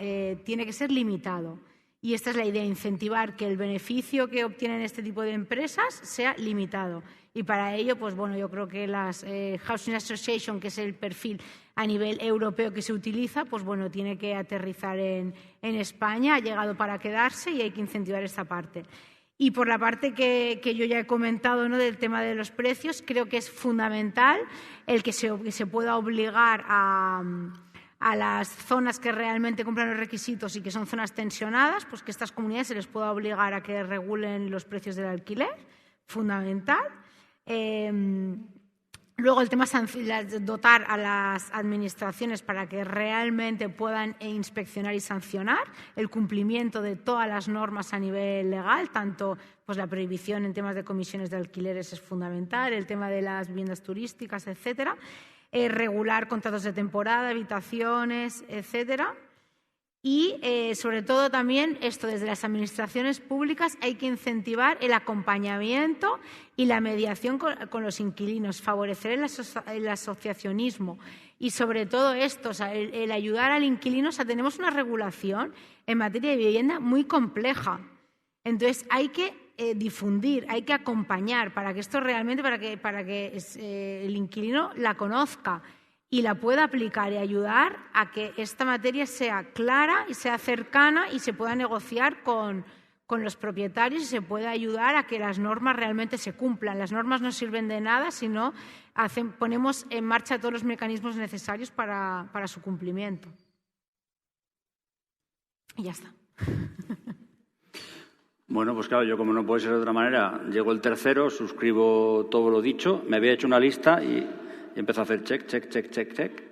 tiene que ser limitado. Y esta es la idea, incentivar que el beneficio que obtienen este tipo de empresas sea limitado. Y para ello, pues bueno, yo creo que las Housing Association, que es el perfil a nivel europeo que se utiliza, pues bueno, tiene que aterrizar en España, ha llegado para quedarse y hay que incentivar esta parte. Y por la parte que yo ya he comentado, ¿no?, del tema de los precios, creo que es fundamental el que se pueda obligar a las zonas que realmente cumplan los requisitos y que son zonas tensionadas, pues que estas comunidades se les pueda obligar a que regulen los precios del alquiler, fundamental. Luego el tema dotar a las administraciones para que realmente puedan inspeccionar y sancionar el cumplimiento de todas las normas a nivel legal, tanto pues la prohibición en temas de comisiones de alquileres es fundamental, el tema de las viviendas turísticas, etcétera. Regular contratos de temporada, habitaciones, etcétera. Y, sobre todo, también esto desde las administraciones públicas hay que incentivar el acompañamiento y la mediación con los inquilinos, favorecer el asociacionismo y, sobre todo, esto, o sea, el ayudar al inquilino. O sea, tenemos una regulación en materia de vivienda muy compleja. Entonces, hay que difundir, hay que acompañar para que esto realmente, para que el inquilino la conozca y la pueda aplicar y ayudar a que esta materia sea clara y sea cercana y se pueda negociar con los propietarios y se pueda ayudar a que las normas realmente se cumplan. Las normas no sirven de nada si no ponemos en marcha todos los mecanismos necesarios para su cumplimiento. Y ya está. Bueno, pues claro, yo como no puede ser de otra manera, llego el tercero, suscribo todo lo dicho, me había hecho una lista y empezó a hacer check, check, check, check, check.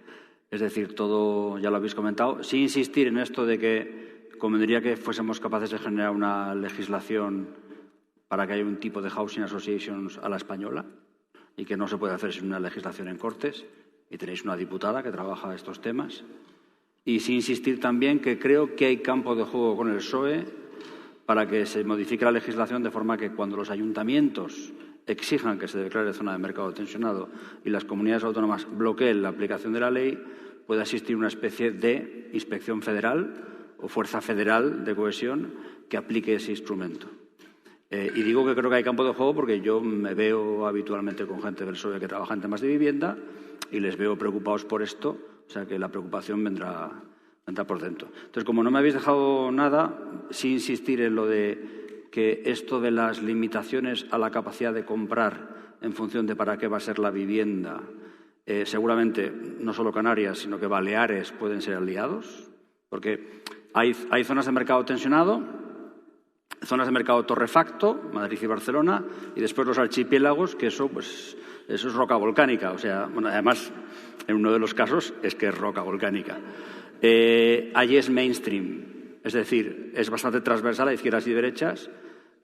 Es decir, todo ya lo habéis comentado, sin insistir en esto de que convendría que fuésemos capaces de generar una legislación para que haya un tipo de housing associations a la española y que no se puede hacer sin una legislación en Cortes, y tenéis una diputada que trabaja estos temas. Y sin insistir también que creo que hay campo de juego con el PSOE para que se modifique la legislación de forma que cuando los ayuntamientos exijan que se declare zona de mercado tensionado y las comunidades autónomas bloqueen la aplicación de la ley, pueda existir una especie de inspección federal o fuerza federal de cohesión que aplique ese instrumento. Y digo que creo que hay campo de juego porque yo me veo habitualmente con gente del PSOE que trabaja en temas de vivienda y les veo preocupados por esto, o sea que la preocupación vendrá por dentro. Entonces, como no me habéis dejado nada, sí insistir en lo de que esto de las limitaciones a la capacidad de comprar en función de para qué va a ser la vivienda, seguramente no solo Canarias, sino que Baleares pueden ser aliados, porque hay zonas de mercado tensionado, zonas de mercado torrefacto, Madrid y Barcelona, y después los archipiélagos, que eso es roca volcánica. O sea, bueno, además, en uno de los casos es que es roca volcánica. Allí es mainstream, es decir, es bastante transversal a izquierdas y derechas,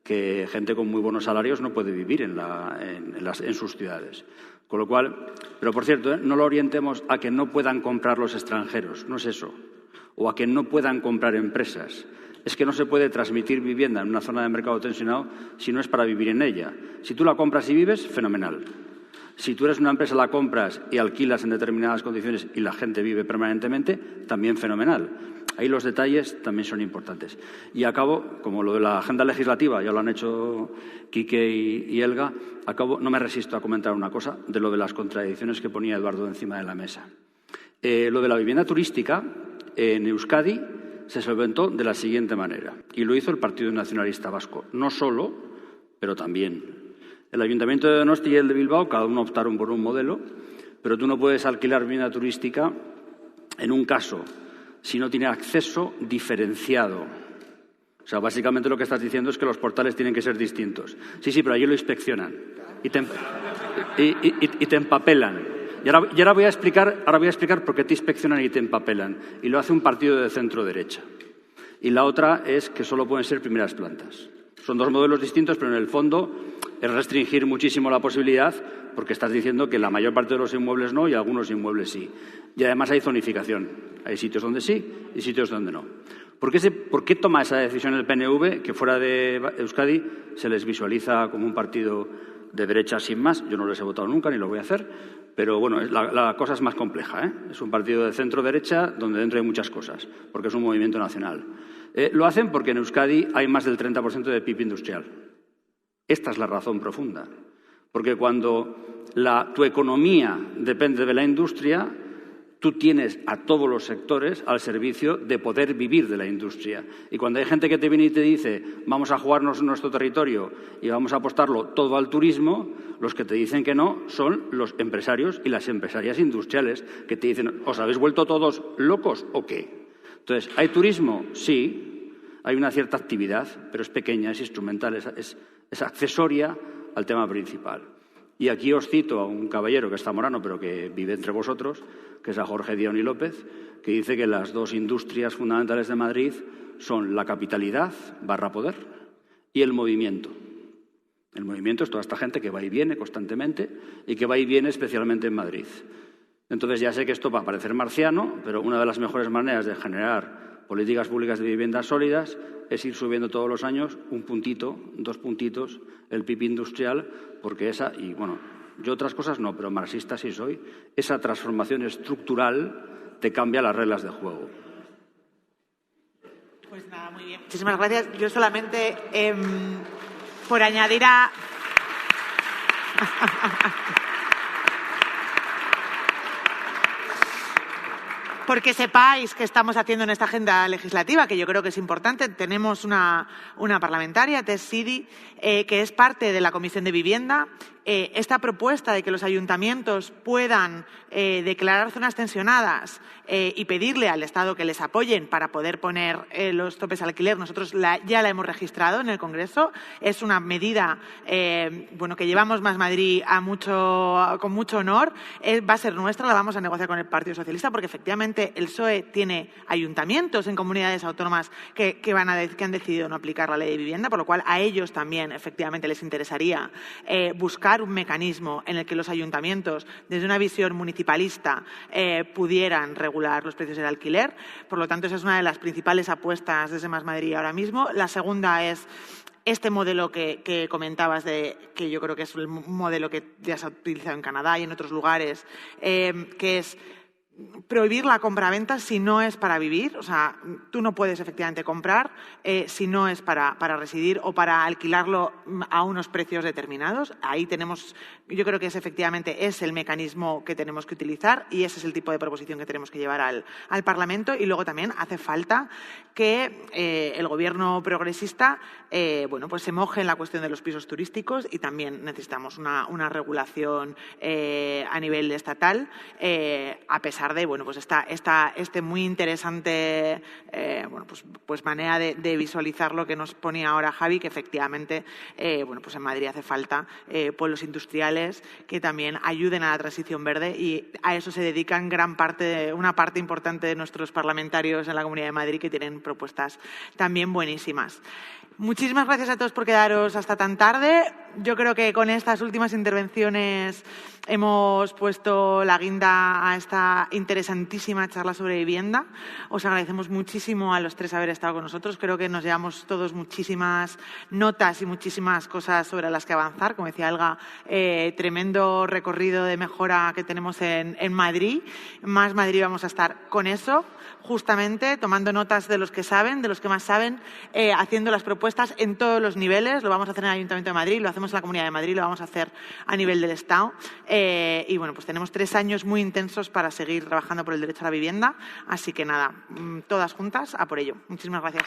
que gente con muy buenos salarios no puede vivir en sus ciudades. Con lo cual, pero por cierto, no lo orientemos a que no puedan comprar los extranjeros, no es eso, o a que no puedan comprar empresas. Es que no se puede transmitir vivienda en una zona de mercado tensionado si no es para vivir en ella. Si tú la compras y vives, fenomenal. Si tú eres una empresa, la compras y alquilas en determinadas condiciones y la gente vive permanentemente, también fenomenal. Ahí los detalles también son importantes. Y acabo, como lo de la agenda legislativa, ya lo han hecho Quique y Elga, no me resisto a comentar una cosa de lo de las contradicciones que ponía Eduardo encima de la mesa. Lo de la vivienda turística en Euskadi se solventó de la siguiente manera, y lo hizo el Partido Nacionalista Vasco. No solo, pero también. El Ayuntamiento de Donosti y el de Bilbao, cada uno optaron por un modelo, pero tú no puedes alquilar vivienda turística en un caso si no tiene acceso diferenciado. O sea, básicamente lo que estás diciendo es que los portales tienen que ser distintos. Sí, pero allí lo inspeccionan y te empapelan. Y ahora voy a explicar por qué te inspeccionan y te empapelan. Y lo hace un partido de centro-derecha. Y la otra es que solo pueden ser primeras plantas. Son dos modelos distintos, pero en el fondo es restringir muchísimo la posibilidad, porque estás diciendo que la mayor parte de los inmuebles no y algunos inmuebles sí. Y además hay zonificación. Hay sitios donde sí y sitios donde no. ¿Por qué toma esa decisión el PNV, que fuera de Euskadi se les visualiza como un partido de derecha sin más? Yo no les he votado nunca ni lo voy a hacer, pero bueno, la cosa es más compleja, ¿eh? Es un partido de centro-derecha donde dentro hay muchas cosas, porque es un movimiento nacional. Lo hacen porque en Euskadi hay más del 30% de PIB industrial. Esta es la razón profunda. Porque cuando tu economía depende de la industria, tú tienes a todos los sectores al servicio de poder vivir de la industria. Y cuando hay gente que te viene y te dice vamos a jugarnos nuestro territorio y vamos a apostarlo todo al turismo, los que te dicen que no son los empresarios y las empresarias industriales, que te dicen ¿os habéis vuelto todos locos o qué? Entonces, ¿hay turismo? Sí, hay una cierta actividad, pero es pequeña, es instrumental, es accesoria al tema principal. Y aquí os cito a un caballero que está morano, pero que vive entre vosotros, que es a Jorge Diony López, que dice que las dos industrias fundamentales de Madrid son la capitalidad /poder y el movimiento. El movimiento es toda esta gente que va y viene constantemente y que va y viene especialmente en Madrid. Entonces ya sé que esto va a parecer marciano, pero una de las mejores maneras de generar políticas públicas de vivienda sólidas es ir subiendo todos los años un puntito, 2 puntitos, el PIB industrial, porque y bueno, yo otras cosas no, pero marxista sí soy, esa transformación estructural te cambia las reglas de juego. Pues nada, muy bien. Muchísimas gracias. Yo solamente, por añadir a... Porque sepáis qué estamos haciendo en esta agenda legislativa, que yo creo que es importante. Tenemos una parlamentaria, Tess Sidi, que es parte de la Comisión de Vivienda. Esta propuesta de que los ayuntamientos puedan declarar zonas tensionadas y pedirle al Estado que les apoyen para poder poner los topes al alquiler, nosotros ya la hemos registrado en el Congreso. Es una medida que llevamos Más Madrid con mucho honor. Va a ser nuestra, la vamos a negociar con el Partido Socialista, porque efectivamente el PSOE tiene ayuntamientos en comunidades autónomas que han decidido no aplicar la ley de vivienda, por lo cual a ellos también efectivamente les interesaría buscar un mecanismo en el que los ayuntamientos, desde una visión municipalista, pudieran regular los precios del alquiler. Por lo tanto, esa es una de las principales apuestas desde Más Madrid ahora mismo. La segunda es este modelo que comentabas, que yo creo que es un modelo que ya se ha utilizado en Canadá y en otros lugares, que es prohibir la compraventa si no es para vivir. O sea, tú no puedes efectivamente comprar si no es para residir o para alquilarlo a unos precios determinados. Ahí tenemos, yo creo que efectivamente es el mecanismo que tenemos que utilizar y ese es el tipo de proposición que tenemos que llevar al Parlamento. Y luego también hace falta que el Gobierno progresista pues se moje en la cuestión de los pisos turísticos y también necesitamos una regulación a nivel estatal, a pesar tarde. Bueno, pues está muy interesante pues manera de visualizar lo que nos ponía ahora Javi, que efectivamente pues en Madrid hace falta pueblos industriales que también ayuden a la transición verde, y a eso se dedican una parte importante de nuestros parlamentarios en la Comunidad de Madrid, que tienen propuestas también buenísimas. Muchísimas gracias a todos por quedaros hasta tan tarde. Yo creo que con estas últimas intervenciones hemos puesto la guinda a esta interesantísima charla sobre vivienda. Os agradecemos muchísimo a los tres haber estado con nosotros. Creo que nos llevamos todos muchísimas notas y muchísimas cosas sobre las que avanzar. Como decía Elga, tremendo recorrido de mejora que tenemos en Madrid. Más Madrid vamos a estar con eso, justamente tomando notas de los que saben, de los que más saben, haciendo las propuestas en todos los niveles. Lo vamos a hacer en el Ayuntamiento de Madrid, lo hacemos en la Comunidad de Madrid, lo vamos a hacer a nivel del Estado. Y bueno, pues tenemos 3 años muy intensos para seguir trabajando por el derecho a la vivienda. Así que nada, todas juntas a por ello. Muchísimas gracias.